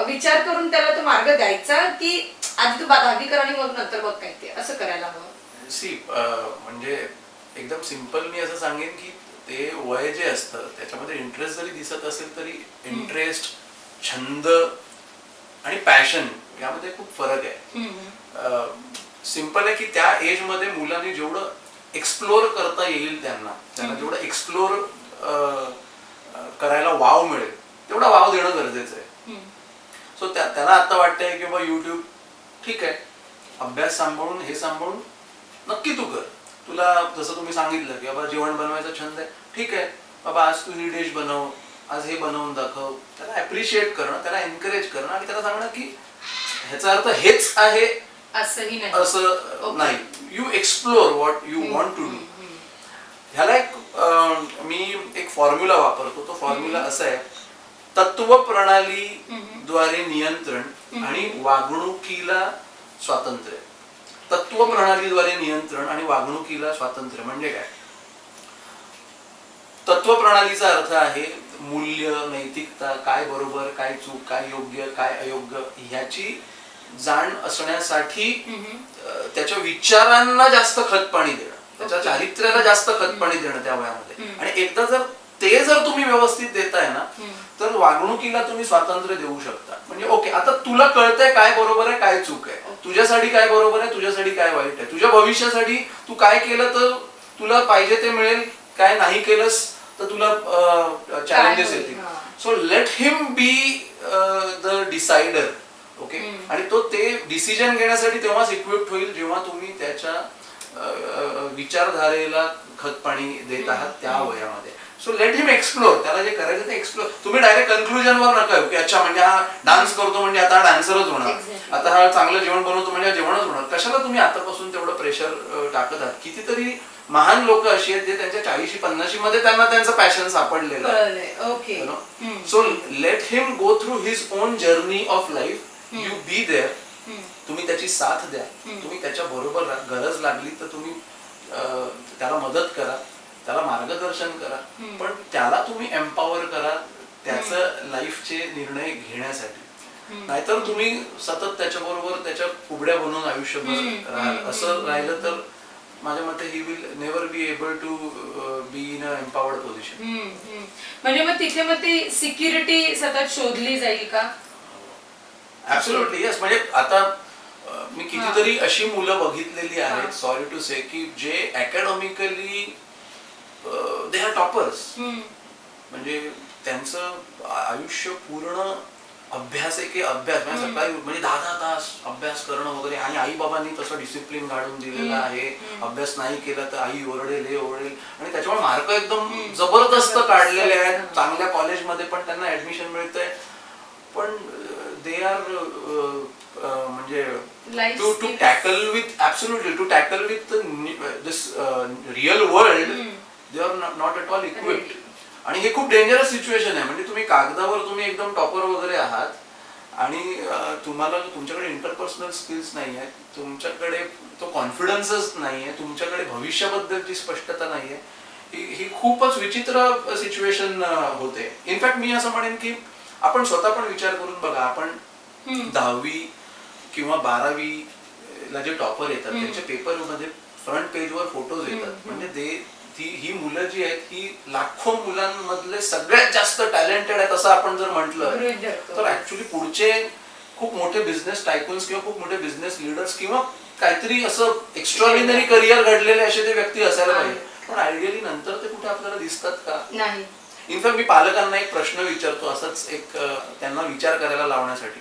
विचार करून त्याला तो मार्ग द्यायचा की आधी तू 10वी कर आणि मग नंतर बघ काय ते, असं करायला हवं? सी म्हणजे एकदम सिंपल मी असं सांगेन की ते वय जे असतं त्याच्यामध्ये इंटरेस्ट जरी दिसत असेल तरी इंटरेस्ट, छंद आणि पॅशन यामध्ये खूप फरक आहे. सिंपल आहे की त्या एज मध्ये मुलांनी जेवढं एक्सप्लोर करता येईल त्यांना जेवढं एक्सप्लोर करायला वाव मिळेल तेवढा वाव देणं गरजेचं आहे. सो त्याला आता वाटतंय की बाबा युट्यूब ठीक आहे, अभ्यास सांभाळून हे सांभाळून नक्की तू कर. तुला जसं तुम्ही सांगितलं की बाबा जेवण बनवायचा छंद आहे, ठीक आहे बाबा आज तू ही डिश बनव, आज हे बनवून दाखव. त्याला अप्रिशिएट करणं, त्याला एनकरेज करणं आणि त्याला सांगणं की ह्याचा अर्थ हेच आहे असंही नाही, असं नाही. You explore what you want to do. ह्याला मी एक फॉर्म्युला वापरतो. तो फॉर्म्युला असा आहे, तत्व प्रणालीद्वारे नियंत्रण आणि वागणुकीला स्वातंत्र्य. तत्व प्रणालीद्वारे नियंत्रण आणि वागणुकीला स्वातंत्र्य म्हणजे काय? तत्व प्रणालीचा अर्थ आहे मूल्य, नैतिकता, काय बरोबर, काय चूक, काय योग्य, काय अयोग्य ह्याची जाण असण्यासाठी त्याच्या विचारांना जास्त खतपाणी देणं, त्याच्या चारित्र्याला जास्त खतपाणी देणं त्या वयामध्ये. आणि एकदा जर तुम्ही व्यवस्थित देताय ना तर वागणुकीला तुम्ही स्वातंत्र्य देऊ शकता. म्हणजे ओके, आता तुला कळतंय काय बरोबर आहे, काय चूक आहे, तुझ्यासाठी काय बरोबर आहे, तुझ्यासाठी काय वाईट आहे, तुझ्या भविष्यासाठी तू काय केलं तर तुला पाहिजे ते मिळेल, काय नाही केलंस तर तुला चॅलेंजेस येतील. So let him be the decider. Okay, आणि तो ते डिसिजन घेण्यासाठी तेव्हाच इक्विप्ड होईल जेव्हा तुम्ही त्याच्या विचारधारेला खतपाणी देत आहात त्या वयामध्ये. सो लेट हिम एक्सप्लोर. त्याला जे करायचं ते एक्सप्लोर. तुम्ही डायरेक्ट कन्क्लुजनवर नका येऊ की अच्छा म्हणजे हा डान्स करतो म्हणजे आता हा डान्सरच होणार, आता हा चांगलं जेवण बनवतो म्हणजे हा जेवणच होणार. कशाला तुम्ही आतापासून तेवढं प्रेशर टाकत आहात? कितीतरी महान लोक अशी आहेत जे त्यांच्या 40-50 मध्ये त्यांना त्यांचं पॅशन सापडलेलं आहे. So let him go through his own journey of life. You be there. तुम्ही त्याची साथ द्या, तुम्ही त्याच्या बरोबर गरज लागली तर तुम्ही त्याला मदत करा, त्याला मार्गदर्शन करा, पण त्याला तुम्ही एम्पॉवर करा त्याचं लाईफचे निर्णय घेण्यासाठी. नाहीतर तुम्ही सतत त्याच्याबरोबर त्याच्या कुबड्या बनवून आयुष्यभर राहाल. असं राहिलं तर माझ्या मते he will never be able to be in a empowered position. म्हणजे मग तिथे मग ती सिक्युरिटी सतत शोधली जाईल का? Absolutely yes. म्हणजे आता मी कितीतरी अशी मुलं बघितलेली आहेत, सॉरी टू से, की जे अकॅडमिकली दे आर टॉपर्स. म्हणजे त्यांचं आयुष्य पूर्ण अभ्यास आहे की अभ्यास. म्हणजे सकाळी म्हणजे 10 तास अभ्यास करणं वगैरे. आणि आई बाबांनी तसं डिसिप्लिन घालून दिलेलं आहे. अभ्यास नाही केला तर आई ओरडेल, हे ओरडेल. आणि त्याच्यामुळे मार्क एकदम जबरदस्त काढलेले आहेत. चांगल्या कॉलेजमध्ये पण त्यांना ऍडमिशन मिळतंय. पण दे आर म्हणजे to tackle with absolutely to tackle with this real world they are not at all equipped. आणि हे खूप डेंजरस सिच्युएशन आहे. म्हणजे तुम्ही कागदावर तुम्ही एकदम टॉपर वगैरे आहात आणि तुम्हाला तुमच्याकडे इंटरपर्सनल स्किल्स नाही आहेत, तुमच्याकडे तो कॉन्फिडन्सच नाही आहे, तुमच्याकडे भविष्याबद्दलची स्पष्टता नाही आहे. ही खूपच विचित्र सिच्युएशन होते. इनफॅक्ट मी असं म्हणेन की आपण स्वतः पण विचार करून बघा. आपण 10वी किंवा 12वी ला जे टॉपर येतात त्यांच्या पेपरमध्ये फ्रंट पेजवर फोटोज येतात. म्हणजे ही मुलं जी आहेत ही लाखो मुलांमधले सगळ्यात जास्त टॅलेंटेड आहेत असं आपण जर म्हटलं तर ऍक्च्युली पुढचे खूप मोठे बिझनेस टायकून्स किंवा खूप मोठे बिझनेस लीडर्स किंवा काहीतरी असं एक्स्ट्रॉर्डिनरी करिअर घडलेले असे ते व्यक्ती असायला पाहिजे. पण आयडियली नंतर ते कुठे आपल्याला दिसतात का? नाही. इनफॅक्ट मी पालकांना एक प्रश्न विचारतो असंच एक त्यांना विचार करायला लावण्यासाठी.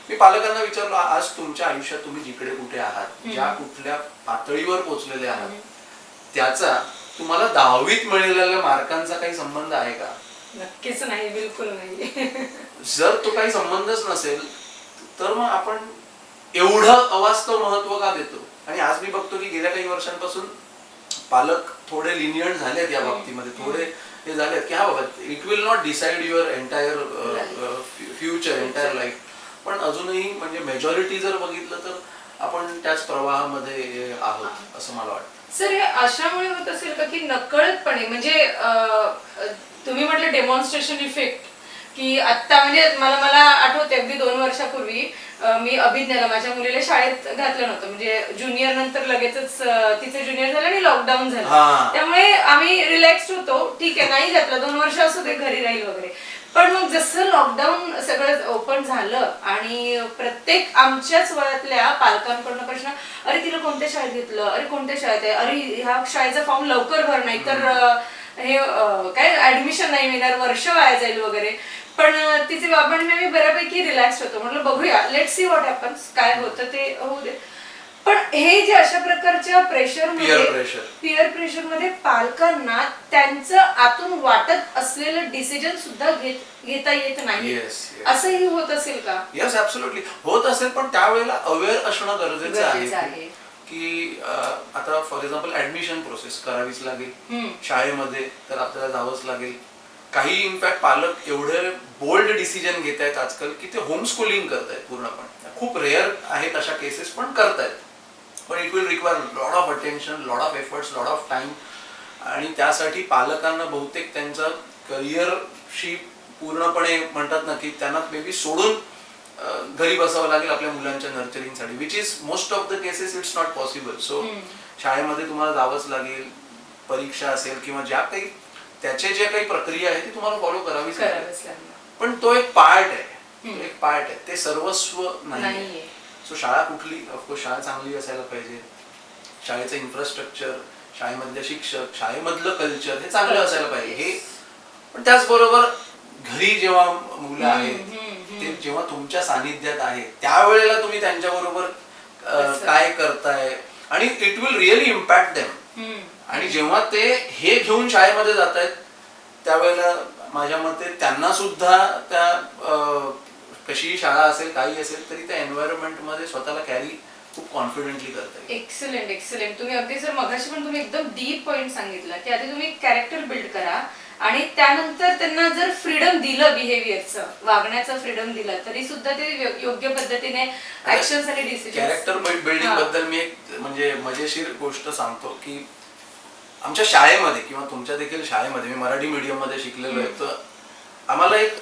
मी पालकांना विचारलो, आज तुमच्या आयुष्यात तुम्ही जिकडे कुठे आहात, ज्या कुठल्या पातळीवर पोहोचलेले आहात, त्याचा तुम्हाला 10वीत मिळालेल्या मार्कांचा काही संबंध आहे का? नक्कीच नाही, बिलकुल नाही. जर तो काही संबंधच नसेल तर मग आपण एवढं अवास्तव महत्व का देतो? आणि आज मी बघतो की गेल्या काही वर्षांपासून पालक थोडे लिनियंट झालेत या बाबतीमध्ये, थोडे हे झालेत की हा बाबा it will not decide your entire future, entire life. पण अजूनही म्हणजे मेजॉरिटी जर बघितलं तर आपण त्याच प्रवाहामध्ये आहोत असं मला वाटतं. सर, हे अशामुळे होत असेल का की नकळतपणे म्हणजे तुम्ही म्हटलं डेमॉन्स्ट्रेशन इफेक्ट, की आता म्हणजे मला आठवते अगदी 2 वर्षापूर्वी मी अभिज्ञाला माझ्या मुलीला शाळेत घातलं नव्हतं, म्हणजे ज्युनियर नंतर लगेचच तिचं ज्युनियर झालं आणि लॉकडाऊन झालं. हा. त्यामुळे आम्ही रिलॅक्स्ड होतो, ठीक आहे नाही घातलं 2 वर्ष असू दे घरी राहील वगैरे. पण मग जसं लॉकडाऊन सगळं ओपन झालं आणि प्रत्येक आमच्याच वयातल्या पालकांकडनं प्रश्न, अरे तिला कोणत्या शाळेत घेतलं, अरे कोणत्या शाळेत आहे, अरे ह्या शाळेचा फॉर्म लवकर भर, नाही तर हे काय ऍडमिशन नाही मिळणार, वर्ष वाया जाईल वगैरे. पण तिचे बाबांनी मी बऱ्यापैकी रिलॅक्स होतो, म्हटलं बघूया, लेट्स सी व्हॉट हॅपन्स, काय होतं ते होऊ दे. पण हे जे अशा प्रकारच्या पिअर प्रेशर मध्ये पालकांना त्यांचं आतून वाटत असलेलं डिसिजन सुद्धा घेता येत नाही, असंही होत असेल का? येस, ऍब्सोल्युटली होत असेल, पण त्यावेळेला अवेअर असणं गरजेचं आहे की आता फॉर एक्झाम्पल ऍडमिशन प्रोसेस करावीच लागेल शाळेमध्ये, तर आपल्याला जावंच लागेल. काही इनफॅक्ट पालक एवढे बोल्ड डिसिजन घेत आहेत आजकाल की ते होम स्कूलिंग करतायत पूर्णपणे. खूप रेअर आहेत अशा केसेस, पण करतायत. पण it will require lot of attention, lot of efforts, lot of time. आणि त्यासाठी पालकांना बहुतेक त्यांचं करिअरशी पूर्णपणे म्हणतात ना की त्यांना मे बी सोडून घरी बसावं लागेल आपल्या मुलांच्या नर्चरिंगसाठी, which is most of the cases it's not possible. So शाळेमध्ये तुम्हाला जावंच लागेल, परीक्षा असेल किंवा ज्या काही त्याचे जे काही प्रक्रिया आहे ती तुम्हाला फॉलो करावीच लागेल. पण तो एक पार्ट आहे, ते सर्वस्व नाही. सो शाळा कुठली, ऑफकोर्स शाळा चांगली असायला पाहिजे, शाळेचं इन्फ्रास्ट्रक्चर, शाळेमधले शिक्षक, शाळेमधलं कल्चर हे चांगलं असायला पाहिजे हे. पण त्याचबरोबर घरी जेव्हा मुलं आहेत, ते जेव्हा तुमच्या सानिध्यात आहेत, त्यावेळेला तुम्ही त्यांच्याबरोबर काय करताय, आणि it will really impact them. आणि जेव्हा ते हे घेऊन शाळेमध्ये जात आहेत त्यावेळेला माझ्या मते त्यांना सुद्धा त्या कशी शाळा असेल काही असेल तरी त्या एन्व्हायरमेंट मध्ये स्वतःला कॅरी खूप कॉन्फिडेंटली करता येईल. एक्सलेंट. तुम्ही अगदी सर मगाशी पण तुम्ही एकदम डीप पॉइंट सांगितला की आधी तुम्ही कॅरेक्टर बिल्ड करा आणि त्यानंतर त्यांना जर फ्रीडम दिलं, बिहेवियरचं वागण्याचं फ्रीडम दिलं, तरी सुद्धा ते योग्य पद्धतीने ऍक्शन्स आणि डिसिजन. कॅरेक्टर बिल्डिंग बद्दल मी एक म्हणजे मजेशीर गोष्ट सांगतो की आमच्या शाळेमध्ये किंवा तुमच्या देखील शाळेमध्ये, मी मराठी मीडियम मध्ये शिकलेलो आहे, तर आम्हाला एक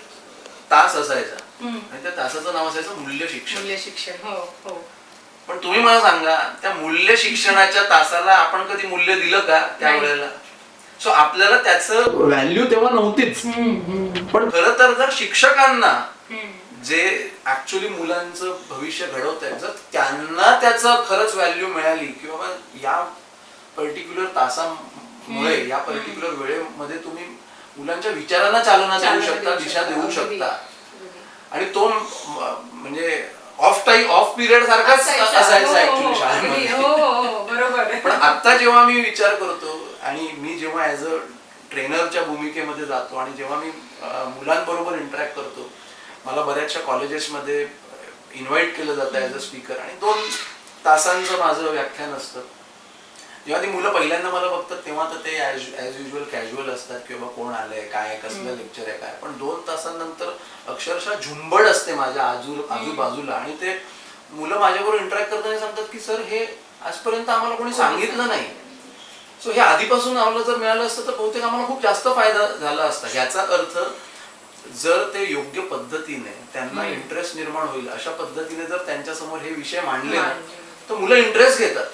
तास असायचा आणि त्या तासाचं नाव असायचं मूल्य शिक्षण. हो. पण तुम्ही मला सांगा, त्या मूल्य शिक्षणाच्या तासाला आपण कधी मूल्य दिलं का त्यावेळेला? सो आपल्याला त्याचं व्हॅल्यू तेव्हा नव्हतीच. पण खरं तर जर शिक्षकांना जे ऍक्च्युअली मुलांचं भविष्य घडवत आहेत, जर त्यांना त्याचं खरंच व्हॅल्यू मिळाली किंवा या पर्टिक्युलर तासामुळे, या पर्टिक्युलर वेळेमध्ये तुम्ही मुलांच्या विचारांना चालना देऊ शकता, दिशा देऊ शकता, आणि तो म्हणजे ऑफ पिरियड सारखाच असायचा ऍक्च्युअली शाळेमध्ये. पण आता जेव्हा मी विचार करतो आणि मी जेव्हा ऍज अ ट्रेनरच्या भूमिकेमध्ये जातो आणि जेव्हा मी मुलांबरोबर इंटरॅक्ट करतो, मला बऱ्याचशा कॉलेजेसमध्ये इन्व्हाइट केलं जातं ऍज अ स्पीकर आणि 2 तासांचं माझं व्याख्यान असतं. जेव्हा ती मुलं पहिल्यांदा मला बघतात तेव्हा तर ते ऍज युजल कॅज्युअल असतात किंवा कोण आलंय, काय कसलं लेक्चर आहे काय, पण 2 तासांनंतर अक्षरशः झुंबड असते माझ्या आजूबाजूला आणि ते मुलं माझ्याबरोबर इंटरॅक्ट करताना सांगतात की सर हे आजपर्यंत आम्हाला कोणी सांगितलं नाही. सो हे आधीपासून आम्हाला जर मिळालं असतं तर बहुतेक आम्हाला खूप जास्त फायदा झाला असता. याचा अर्थ जर ते योग्य पद्धतीने त्यांना इंटरेस्ट निर्माण होईल अशा पद्धतीने जर त्यांच्यासमोर हे विषय मांडले ना तर मुलं इंटरेस्ट घेतात.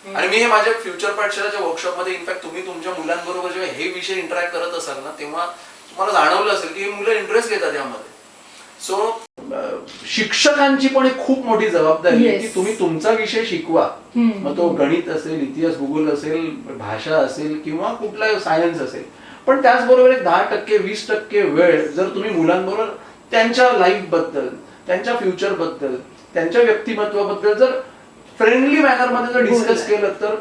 आणि मी हे माझ्या फ्युचर पाठशाळेच्या वर्कशॉपमध्ये इनफॅक्ट तुम्ही तुमच्या मुलांबरोबर जेव्हा हे विषय इंटरॅक्ट करत असाल ना तेव्हा तुम्हाला जाणवलं असेल की मुलं इंटरेस्ट घेतात यामध्ये. सो शिक्षकांची पण एक खूप मोठी जबाबदारी आहे की तुम्ही तुमचा विषय शिकवा, मग तो गणित असेल, इतिहास, भूगोल असेल, भाषा असेल किंवा कुठला सायन्स असेल, पण त्याचबरोबर एक 10% 20% वेळ जर तुम्ही मुलांबरोबर त्यांच्या लाईफ बद्दल, त्यांच्या फ्युचर बद्दल, त्यांच्या व्यक्तिमत्वाबद्दल जर फ्रेंडली मॅनर मध्ये जर डिस्कस केलं तर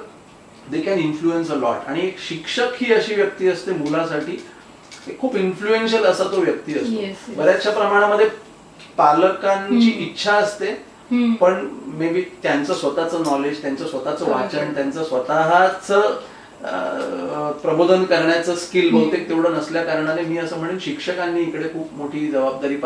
they can influence a lot. आणि एक शिक्षक ही अशी व्यक्ती असते मुलासाठी खूप इन्फ्लुएन्शियल असा तो व्यक्ती असतो. बऱ्याचशा प्रमाणामध्ये पालकांची इच्छा असते पण मे बी त्यांचं स्वतःचं नॉलेज, त्यांचं स्वतःचं वाचन, त्यांचं स्वतःच प्रबोधन करण्याचं स्किल बहुतेक तेवढं नसल्या कारणाने मी असं म्हणेन शिक्षकांनी इकडे खूप मोठी जबाबदारी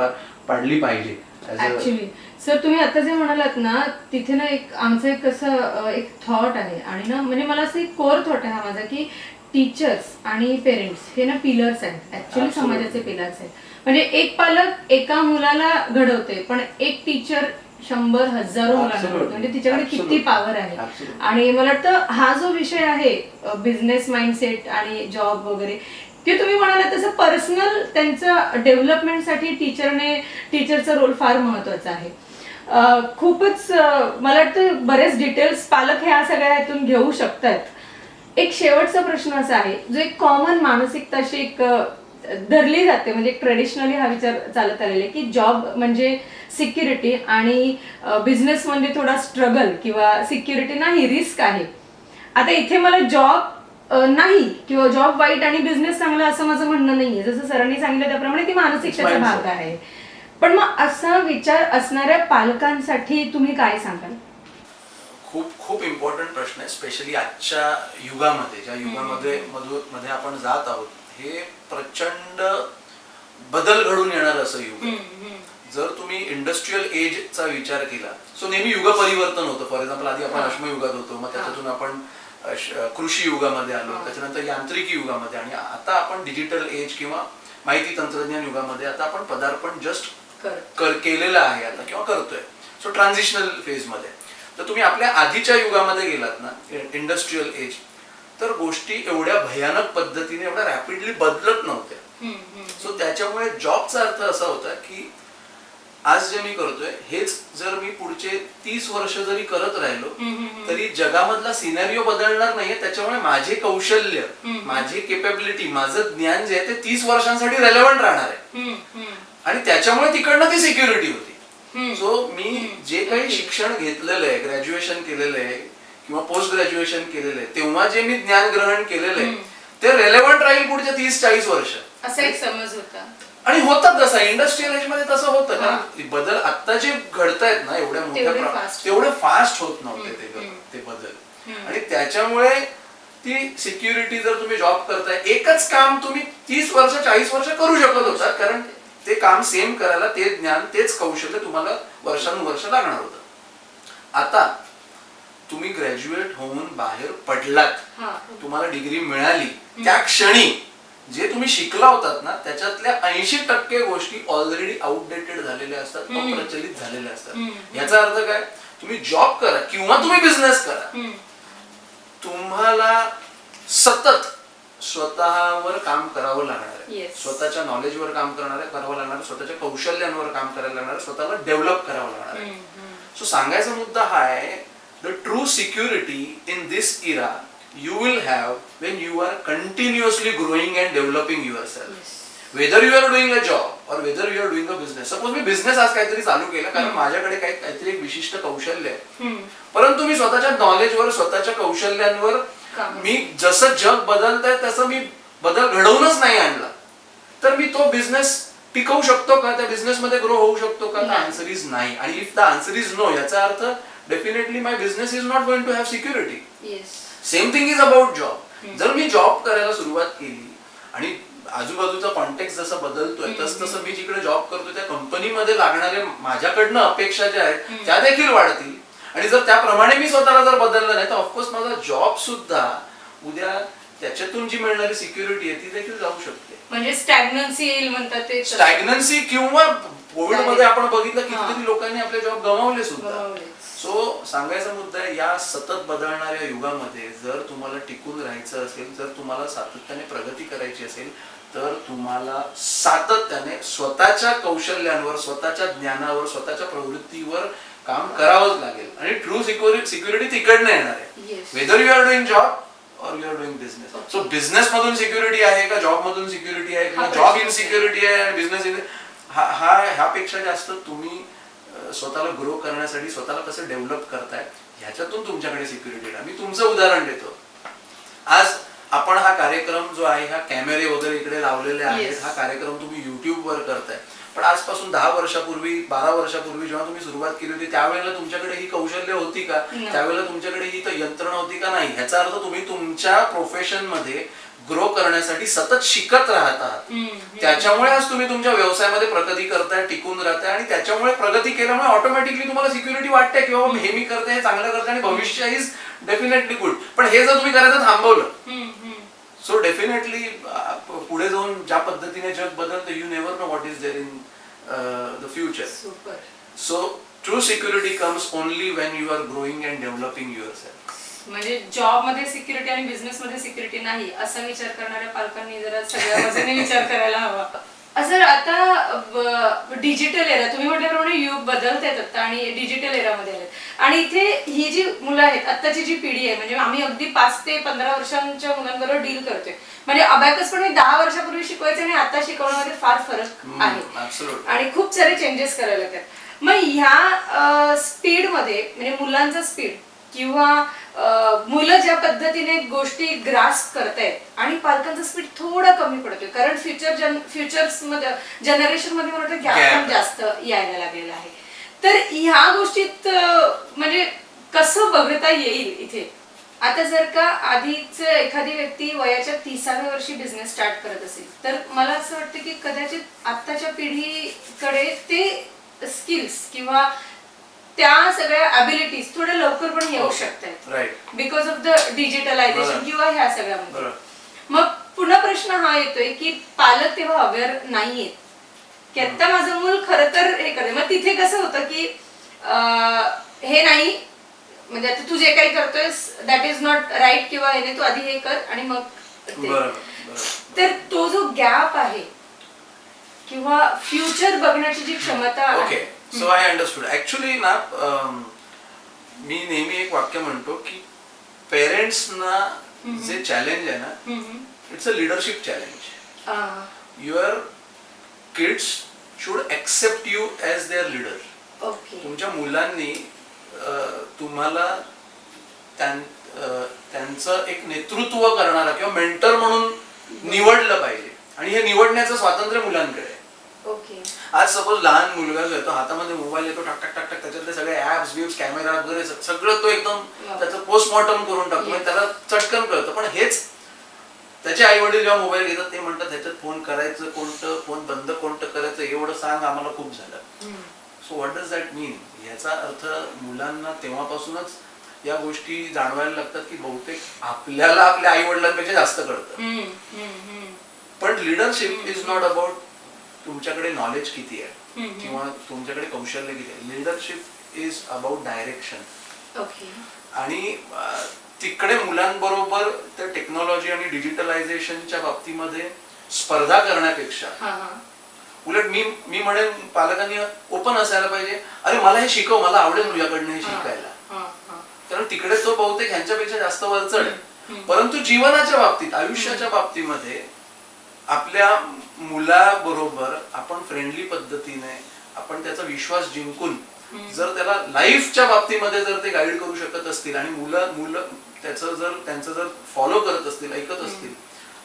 पाडली पाहिजे. ऍक्च्युली सर तुम्ही आता जे म्हणालात ना तिथे ना एक आमचं एक असं एक थॉट आहे आणि ना म्हणजे मला असं एक कोर थॉट आहे हा माझा की टीचर्स आणि पेरेंट्स हे ना पिलर्स आहेत, ऍक्च्युली समाजाचे पिलर्स आहेत. म्हणजे एक पालक एका मुलाला घडवते पण एक टीचर 100,000 मुलांना घडवते. म्हणजे तिच्याकडे किती पॉवर आहे. आणि मला वाटतं हा जो विषय आहे बिझनेस माइंडसेट आणि जॉब वगैरे ते तुम्ही म्हणाला तसं पर्सनल त्यांचं डेव्हलपमेंटसाठी टीचरचा रोल फार महत्वाचा आहे. खूपच मला वाटतं बरेच डिटेल्स पालक ह्या सगळ्या ह्यातून घेऊ शकतात. एक शेवटचा प्रश्न असा आहे जो एक कॉमन मानसिकता अशी एक धरली जाते, म्हणजे ट्रेडिशनली हा विचार चालत आलेला आहे की जॉब म्हणजे सिक्युरिटी आणि बिझनेस म्हणजे थोडा स्ट्रगल किंवा सिक्युरिटी नाही, रिस्क आहे. आता इथे मला जॉब नाही किंवा जॉब वाईट आणि बिझनेस चांगला असं माझं म्हणणं नाहीये. जसं सरांनी सांगितलं त्याप्रमाणे ती मानसिकतेचा भाग आहे. पण मग असा विचार असणाऱ्या पालकांसाठी तुम्ही काय सांगाल? खूप खूप इम्पॉर्टंट प्रश्न आहे, स्पेशली आजच्या युगामध्ये, ज्या युगामध्ये मध्ये आपण जात आहोत. हे प्रचंड बदल घडून येणार असं युग आहे. जर तुम्ही इंडस्ट्रियल एजचा विचार केला, सो नेहमी युग परिवर्तन होतं. फॉर एक्झाम्पल आधी आपण अश्मयुगात होतो, मग त्याच्यातून आपण कृषी युगामध्ये आलो, त्याच्यानंतर यांत्रिकी युगामध्ये, आणि आता आपण डिजिटल एज किंवा माहिती तंत्रज्ञान युगामध्ये आता आपण पदार्पण जस्ट केलेलं आहे आता किंवा करतोय. सो ट्रान्झिशनल फेज मध्ये. तर तुम्ही आपल्या आधीच्या युगामध्ये गेलात ना, इंडस्ट्रियल एज, तर गोष्टी एवढ्या भयानक पद्धतीने एवढ्या रॅपिडली बदलत नव्हत्या. सो त्याच्यामुळे जॉबचा अर्थ असा होता की आज जे मी करतोय हेच जर मी पुढचे 30 वर्ष जरी करत राहिलो तरी जगामधला सिनेरिओ बदलणार नाहीये. त्याच्यामुळे माझे कौशल्य, माझी केपॅबिलिटी, माझं ज्ञान जे आहे ते 30 वर्षांसाठी रेलेव्हंट राहणार आहे. आणि त्याच्यामुळे तिकडनं ती सिक्युरिटी होती. सो मी जे काही शिक्षण घेतलेलं आहे, ग्रॅज्युएशन केलेलं आहे किंवा पोस्ट ग्रॅज्युएशन केलेलं आहे, तेव्हा जे मी ज्ञान ग्रहण केलेलं आहे ते रेलेव्हंट राहील पुढच्या 30-40 वर्ष, असा एक समज होता. आणि होतात तसं इंडस्ट्रियल एज मध्ये तसं होतं. कारण बदल आता जे घडतायत ना एवढ्या मोठ्या तेवढे फास्ट होत नव्हते ते बदल. आणि त्याच्यामुळे ती सिक्युरिटी, जर तुम्ही जॉब करताय एकच काम तुम्ही 30 वर्ष 40 वर्ष करू शकत होता, कारण ते काम सेम करायला ते ज्ञान, तेच कौशल्य तुम्हाला वर्षानुवर्ष लागणार होतं. आता तुम्ही ग्रॅज्युएट होऊन बाहेर पडलात, तुम्हाला डिग्री मिळाली, त्या क्षणी जे तुम्ही शिकला होतात ना त्याच्यातल्या 80% गोष्टी ऑलरेडी आउटडेटेड झालेल्या असतात, अप्रचलित झालेल्या असतात. याचा अर्थ काय? तुम्ही जॉब करा किंवा तुम्ही बिझनेस करा, तुम्हाला सतत स्वतःवर काम करावं लागणार आहे. स्वतःच्या नॉलेजवर काम करावं लागणार, स्वतःच्या कौशल्यांवर काम करायला लागणार, स्वतःला डेव्हलप करावं लागणार आहे. सो सांगायचा मुद्दा हा आहे, the true security in this Ira you will have when you are continuously growing and developing yourself. Whether you are doing a job or whether you are doing a business. Suppose me business आज काहीतरी चालू केला कारण माझ्याकडे काहीतरी एक विशिष्ट कौशल्य आहे, परंतु मी स्वतःच्या नॉलेजवर, स्वतःच्या कौशल्यांवर मी जसं जग बदलतंय तसं मी बदल घडवूनच नाही आणला, तर मी तो बिझनेस टिकवू शकतो का? त्या बिझनेस मध्ये ग्रो होऊ शकतो का? आन्सर इज नाही. आणि if the answer is no, याचा अर्थ definitely my business is not going to have security. Same thing is about job. जर मी जॉब करायला सुरुवात केली आणि आजूबाजूचा कॉन्टेक्स्ट जसं बदलतोय तसं मी जिकडे जॉब करतोय त्या कंपनीमध्ये लागणारे माझ्याकडनं अपेक्षा ज्या आहेत त्या देखील वाढतील, आणि जर त्याप्रमाणे मी स्वतःला जर बदललं नाही तर ऑफकोर्स माझा जॉब सुद्धा उद्या त्याच्यातून जी मिळणारी सिक्युरिटी आहे ती देखील जाऊ शकते. म्हणजे स्टॅग्नन्सी येईल म्हणतात ते. स्टॅग्नन्सी, किंवा कोविड मध्ये आपण बघितलं कितीतरी लोकांनी आपले जॉब गमावले सुद्धा. सो सांगायचा मुद्दा आहे, या सतत बदलणाऱ्या युगामध्ये जर तुम्हाला टिकून राहायचं असेल, जर तुम्हाला सातत्याने प्रगती करायची असेल, तर तुम्हाला सातत्याने स्वतःच्या कौशल्यांवर, स्वतःच्या ज्ञानावर, स्वतःच्या प्रवृत्तीवर काम करावंच लागेल. आणि ट्रू सिक्युरिटी तिकडनं येणार आहे, whether you are doing job or you are doing business. So business मधून सिक्युरिटी आहे का जॉब मधून सिक्युरिटी आहे, किंवा जॉब इन सिक्युरिटी आहे आणि बिझनेस ह्यापेक्षा जास्त तुम्ही स्वतःला ग्रो करण्यासाठी स्वतःला कसं डेव्हलप करताय ह्याच्यातून तुमच्याकडे सिक्युरिटी आहे. मी तुमचं उदाहरण देतो. आज आपण हा कार्यक्रम जो आहे, हा कॅमेरे वगैरे इकडे लावलेले आहेत, हा कार्यक्रम तुम्ही युट्यूब वर करताय, पण आजपासून 10 वर्षापूर्वी 12 वर्षापूर्वी जेव्हा तुम्ही सुरुवात केली होती त्यावेळेला तुमच्याकडे ही कौशल्य होती का? त्यावेळेला तुमच्याकडे ही यंत्रणा होती का? नाही. ह्याचा अर्थ तुम्ही तुमच्या प्रोफेशन मध्ये ग्रो करण्यासाठी सतत शिकत राहत आहात. त्याच्यामुळे आज तुम्ही तुमच्या व्यवसायामध्ये प्रगती करताय, टिकून राहताय, आणि त्याच्यामुळे प्रगती केल्यामुळे ऑटोमॅटिकली तुम्हाला सिक्युरिटी वाटते की बाबा हे मी करते, हे चांगलं करते आणि भविष्य इज डेफिनेटली गुड. पण हे जर तुम्ही करायचं थांबवलं, सो डेफिनेटली पुढे जाऊन ज्या पद्धतीने जग बदलतं, you never know what is there in the future. Super. So true security comes only when you are growing and developing your सेल्फ. म्हणजे जॉब मध्ये सिक्युरिटी आणि बिझनेस मध्ये सिक्युरिटी नाही असा विचार करणाऱ्या पालकांनी जरा सगळ्या बाजूने विचार करायला हवा. सर आता डिजिटल एरा तुम्ही म्हटल्याप्रमाणे युग बदलत आहेत आता आणि डिजिटल एरामध्ये आलेत आणि इथे ही जी मुलं आहेत आत्ताची जी पिढी आहे म्हणजे आम्ही अगदी 5 ते 15 वर्षांच्या मुलांबरोबर डील करतोय म्हणजे अबॅकस पण 10 वर्षापूर्वी शिकवायचं आणि आता शिकवण्यामध्ये फार फरक आहे आणि खूप सारे चेंजेस करायला लागतात. मग ह्या स्पीड मध्ये म्हणजे मुलांचा स्पीड किंवा मुलं ज्या पद्धतीने गोष्टी ग्रास्प करतायत आणि पालकांचा स्पीड थोडा कमी पडतोय कारण फ्युचर्स मध्ये जनरेशन मध्ये मला वाटतं गॅप पण जास्त यायला लागलेला आहे. तर ह्या गोष्टीत म्हणजे कसं बघता येईल इथे आता जर का आधीच एखादी व्यक्ती वयाच्या 30व्या वर्षी बिझनेस स्टार्ट करत असेल तर मला असं वाटतं की कदाचित आत्ताच्या पिढीकडे ते स्किल्स किंवा त्या सगळ्या ॲबिलिटीज थोड्या लवकर पण येऊ शकतात बिकॉज ऑफ द डिजिटलायझेशन किंवा ह्या सगळ्यामध्ये. मग पुन्हा प्रश्न हा येतोय की पालक तेव्हा अवेअर नाहीयेत की आता माझं मूल खरं तर हे करते. मग तिथे कसं होतं की हे नाही म्हणजे आता तू जे काही करतोयस दॅट इज नॉट राईट किंवा हे नाही तू आधी हे कर आणि मग तर तो जो गॅप आहे किंवा फ्युचर बघण्याची जी क्षमता आहे. So I understood. ऍक्च्युली ना मी नेहमी एक वाक्य म्हणतो की पेरेंट्सना जे चॅलेंज आहे ना it's a leadership challenge. Your kids should accept you as their leader. तुमच्या मुलांनी तुम्हाला त्यांचं एक नेतृत्व करणारा किंवा मेंटर म्हणून निवडलं पाहिजे आणि हे निवडण्याचं स्वातंत्र्य मुलांकडे आहे. आज सपोज लहान मुलगा जो येतो हातामध्ये मोबाईल येतो टाक टाक टाक टाक त्याच्यातले सगळे ऍप्स बिप्स कॅमेरा वगैरे सगळं तो एकदम त्याचं पोस्टमॉर्टम करून टाकतो त्याला चटकन कळतं. पण हेच त्याचे आई वडील जेव्हा मोबाईल घेतात ते म्हणतात ह्याच्यात फोन करायचं कोणतं फोन बंद कोणतं करायचं एवढं सांग आम्हाला खूप झालं. सो व्हॉट डज दॅट मीन. याचा अर्थ मुलांना तेव्हापासूनच या गोष्टी जाणवायला लागतात की बहुतेक आपल्याला आपल्या आई वडिलांपेक्षा जास्त कळतं. पण लिडरशिप इज नॉट अबाउट तुमच्याकडे नॉलेज किती आहे किंवा तुमच्याकडे कौशल्य किती आहे. Leadership is about direction. आणि तिकडे मुलांबरोबर त्या टेक्नॉलॉजी आणि डिजिटलायझेशनच्या बाबतीमध्ये स्पर्धा करण्यापेक्षा उलट मी म्हणेन पालकांनी ओपन असायला पाहिजे. अरे मला हे शिकव मला आवडेल तुझ्याकडनं हे शिकायला. कारण तिकडे तो बहुतेक ह्यांच्यापेक्षा जास्त वरचढ आहे. परंतु जीवनाच्या बाबतीत आयुष्याच्या बाबतीमध्ये आपल्या मुलाबरोबर आपण फ्रेंडली पद्धतीने आपण त्याचा विश्वास जिंकून जर त्याला लाईफच्या बाबतीमध्ये जर ते गाईड करू शकत असतील आणि मुलं त्यांचं जर फॉलो करत असतील ऐकत असतील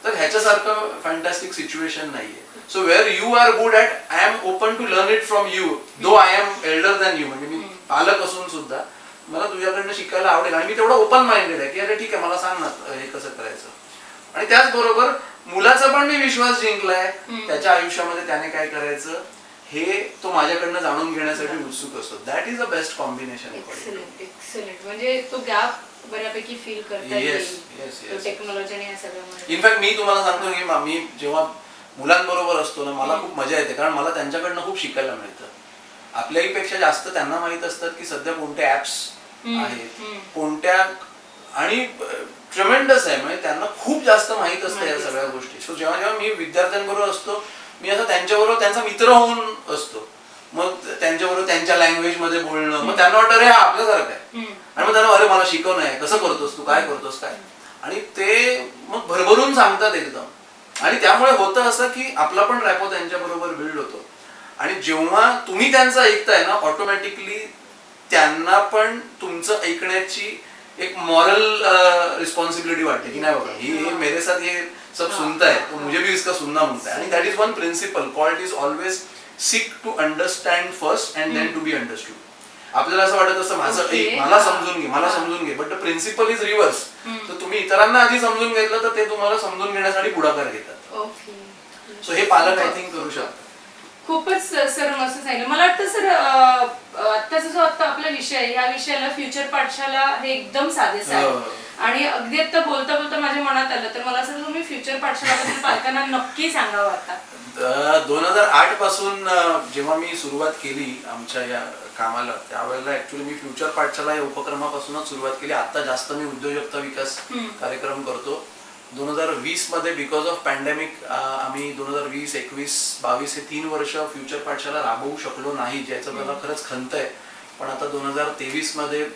तर ह्याच्यासारखं फॅन्टॅस्टिक सिच्युएशन नाहीये. So where you are good at I am open to learn it from you though I am elder than you. म्हणजे मी पालक असून सुद्धा मला तुझ्याकडनं शिकायला आवडेल आणि मी तेवढं ओपन माइंडेड आहे की अरे ठीक आहे मला सांग ना हे कसं करायचं. आणि त्याचबरोबर मुलाचा पण मी विश्वास जिंकलाय त्याच्या आयुष्यामध्ये त्याने काय करायचं हे तो माझ्याकडनं जाणून घेण्यासाठी उत्सुक असतो. That is a best combination. Excellent. म्हणजे तो गॅप बऱ्यापैकी फील करता येईल टेक्नॉलॉजी आणि या सगळ्यामध्ये. इनफॅक्ट मी तुम्हाला सांगतो की मी जेव्हा मुलांबरोबर असतो ना मला खूप मजा येते कारण मला त्यांच्याकडनं खूप शिकायला मिळतं. आपल्यापेक्षा जास्त त्यांना माहित असतात की सध्या कोणते ऍप्स आहेत कोणत्या आणि ट्रेमेंडस आहे म्हणजे त्यांना खूप जास्त माहित असतं या सगळ्या गोष्टी. सो जेव्हा जेव्हा मी विद्यार्थ्यांबरोबर असतो मी असं त्यांच्याबरोबर त्यांचा मित्र होऊन असतो. मग त्यांच्याबरोबर त्यांच्या लँग्वेज मध्ये बोलणं मग त्यांना वाटतं अरे हा आपल्यासारखं आहे आणि मग त्यांना अरे मला शिकवणं आहे कसं करतोस तू काय करतोस काय आणि ते मग भरभरून सांगतात एकदम. आणि त्यामुळे होतं असं की आपला पण रॅपो त्यांच्याबरोबर बिल्ड होतो आणि जेव्हा तुम्ही त्यांचं ऐकताय ना ऑटोमॅटिकली त्यांना पण तुमचं ऐकण्याची एक मॉरल रिस्पॉन्सिबिलिटी वाटते की नाही बाबा हे मेरे साथ ये सब सुनता है तो मुझे भी इसका सुनना होता है. आणि that is one principle called is always seek to understand first and then to be understood. आपल्याला असं वाटत असतं माझं ऐक मला समजून घे but the principle is reverse. तर तुम्ही इतरांना आधी समजून घेतलं तर ते तुम्हाला समजून घेण्यासाठी पुढाकार घेतात. सो हे पालक आय थिंक करू शकतात. खूपच सर मस्त सांगितलं. मला वाटतं सर आत्ताचा जो आता आपला विषय आहे या विषयाला फ्युचर पाठशाला हे एकदम साधे आहे आणि अगदी आता बोलता बोलता माझ्या मनात आलं तर मला असं वाटतं तुम्ही फ्युचर पाठशाळाबद्दल पालकांना नक्की सांगावं आता. 2008 पासून जेव्हा मी सुरुवात केली आमच्या या कामाला, त्यावेळेला ऍक्च्युली मी फ्युचर पाठशाला या उपक्रमापासूनच सुरुवात केली. आता जास्त मी उद्योजकता विकास कार्यक्रम करतो. 2020 मध्ये बिकॉज ऑफ पॅन्डेमिक आम्ही 2020, 21, 22 हे 3 वर्ष फ्युचर पाठशाला राबवू शकलो नाही, ज्याचं मला खरंच खंत आहे. पण आता 2023 मध्ये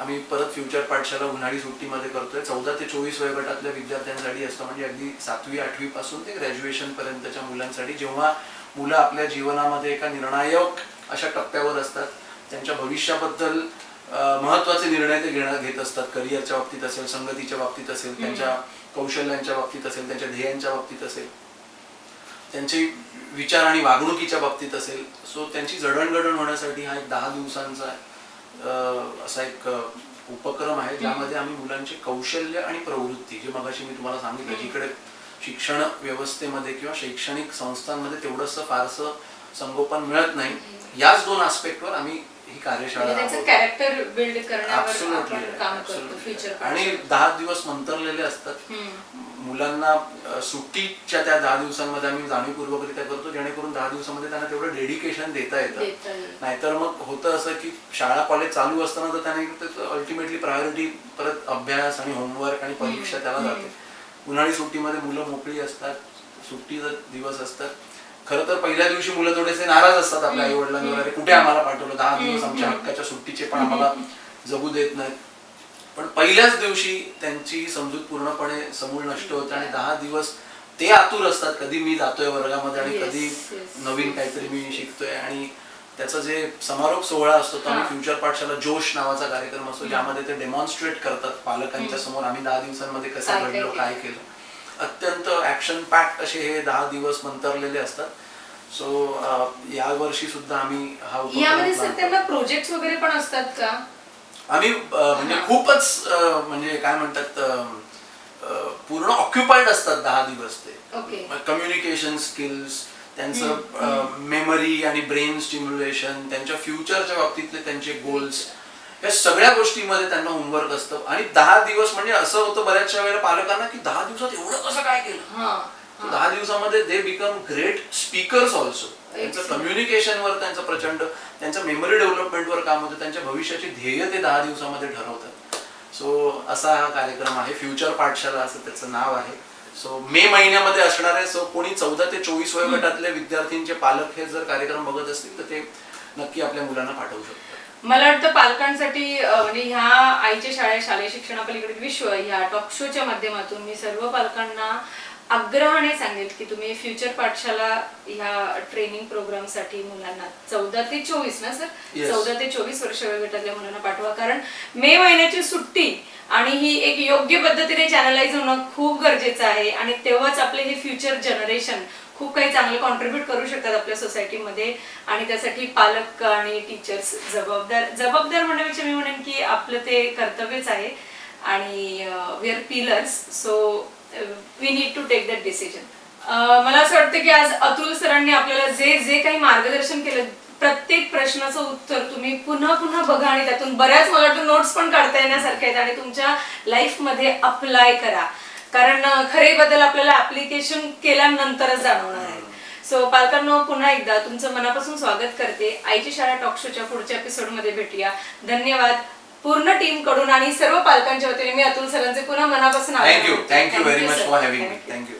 आम्ही परत फ्युचर पाठशाला उन्हाळी सुट्टीमध्ये करतोय. 14 ते 24 वयोगटातल्या विद्यार्थ्यांसाठी असतं, म्हणजे अगदी 7वी 8वी पासून ते ग्रॅज्युएशन पर्यंतच्या मुलांसाठी, जेव्हा मुलं आपल्या जीवनामध्ये एका निर्णायक अशा टप्प्यावर असतात, त्यांच्या भविष्याबद्दल महत्वाचे निर्णय ते घेत असतात. करिअरच्या बाबतीत असेल, संगतीच्या बाबतीत असेल, त्यांच्या कौशल्यांच्या बाबतीत असेल, त्यांच्या ध्येयांच्या बाबतीत असेल, त्यांचे विचार आणि वागणुकीच्या बाबतीत असेल. सो त्यांची जडणघडण होण्यासाठी हा एक 10 दिवसांचा असा एक उपक्रम आहे, ज्यामध्ये आम्ही मुलांचे कौशल्य आणि प्रवृत्ती, जे मगाशी मी तुम्हाला सांगितलं, जिकडे शिक्षण व्यवस्थेमध्ये किंवा शैक्षणिक संस्थांमध्ये तेवढंसं फारसं संगोपन मिळत नाही, याच 2 आस्पेक्टवर आम्ही ही कार्यशाळा त्यांचं कॅरेक्टर बिल्ड करण्यावर आपण काम करतो फ्युचर. आणि 10 दिवस मंतरलेले असतात. मुलांना सुट्टीच्या त्या 10 दिवसांमध्ये आम्ही जाणीवपूर्वकरित्या करतो, जेणेकरून 10 दिवसामध्ये त्यांना तेवढं डेडिकेशन देता येतं. नाहीतर मग होतं असं की शाळा कॉलेज चालू असताना तर त्यांना अल्टिमेटली प्रायोरिटी परत अभ्यास आणि होमवर्क आणि परीक्षा त्याला जाते. उन्हाळी सुट्टीमध्ये मुलं मोकळी असतात, सुट्टीचा दिवस असतात. खरं तर पहिल्या दिवशी मुलं थोडेसे नाराज असतात आपल्या आई वडिलांवर, अरे कुठे आम्हाला पाठवलं, 10 दिवस आमच्या हक्काच्या सुट्टीचे पण आम्हाला जगू देत नाहीत. पण पहिल्याच दिवशी त्यांची समजूत पूर्णपणे समूळ नष्ट होते आणि 10 दिवस ते आतुर असतात, कधी मी जातोय वर्गामध्ये आणि कधी नवीन काहीतरी मी शिकतोय. आणि त्याचा जे समारोप सोहळा असतो तो आम्ही फ्युचर पाठशाला जोश नावाचा कार्यक्रम असतो, ज्यामध्ये ते डेमॉन्स्ट्रेट करतात पालकांच्या समोर आम्ही 10 दिवसांमध्ये कसं घडलो, काय केलं. अत्यंत ऍक्शन पॅक्ट असे हे 10 दिवस मंतरलेले असतात. सो या वर्षी सुद्धा आम्ही हा यामध्ये त्यांना प्रोजेक्ट्स वगैरे पण असतात का? आम्ही म्हणजे खूपच म्हणजे काय म्हणतात, पूर्ण ऑक्युपाइड असतात 10 दिवस ते. कम्युनिकेशन स्किल्स, त्यांचं मेमरी आणि ब्रेन स्टिम्युलेशन, त्यांच्या फ्युचरच्या बाबतीतले त्यांचे गोल्स, या सगळ्या गोष्टीमध्ये त्यांना होमवर्क असतं. आणि 10 दिवस म्हणजे असं होतं बऱ्याचशा वेळेला पालकांना की 10 दिवसात एवढं कसं काय केलं. 10 दिवसामध्ये they become great speakers also. त्यांचं कम्युनिकेशनवर त्यांचं प्रचंड, त्यांचं मेमरी डेव्हलपमेंटवर काम होतं, त्यांच्या भविष्याची ध्येय ते 10 दिवसामध्ये ठरवतात. सो असा हा कार्यक्रम आहे, फ्युचर पाठशाला असं त्याचं नाव आहे. सो मे महिन्यामध्ये असणार आहे. सो कोणी 14 ते 24 वयोगटातल्या विद्यार्थ्यांचे पालक हे जर कार्यक्रम बघत असतील तर ते नक्की आपल्या मुलांना पाठवू शकतात. मला वाटतं पालकांसाठी म्हणजे ह्या आईच्या शाळेत शालेय शिक्षणापलीकडील विश्व ह्या टॉक शोच्या माध्यमातून मी सर्व पालकांना आग्रहाने सांगेल की तुम्ही फ्युचर पाठशाला ह्या ट्रेनिंग प्रोग्राम साठी मुलांना 14 ते 24 ना सर, 14 ते 24 वर्ष वयोगटातल्या मुलांना पाठवा. कारण मे महिन्याची सुट्टी आणि ही एक योग्य पद्धतीने चॅनलाइज होणं खूप गरजेचं आहे. आणि तेव्हाच आपले हे फ्युचर जनरेशन खूप काही चांगलं कॉन्ट्रीब्युट करू शकतात आपल्या सोसायटीमध्ये. आणि त्यासाठी पालक आणि टीचर्स जबाबदार म्हणण्यापेक्षा मी म्हणेन की आपलं ते कर्तव्यच आहे. आणि we are pillars, so we need to take that decision. मला असं वाटतं की आज अतुल सरांनी आपल्याला जे जे काही मार्गदर्शन केलं, प्रत्येक प्रश्नाचं उत्तर तुम्ही पुन्हा पुन्हा बघा आणि त्यातून बऱ्याच मला वाटतं नोट्स पण काढता येण्यासारखे आहेत आणि तुमच्या लाईफमध्ये अप्लाय करा. कारण खरे बदल आपल्याला ऍप्लिकेशन केल्यानंतरच जाणवणार आहे. सो पालकांनो, पुन्हा एकदा तुमचं मनापासून स्वागत करते. आईची शाळा टॉक शोच्या पुढच्या एपिसोडमध्ये भेटूया. धन्यवाद पूर्ण टीम कडून आणि सर्व पालकांच्या वतीने मी अतुल सरांचे पुन्हा मनापासून thank you very much for having me. Thank you.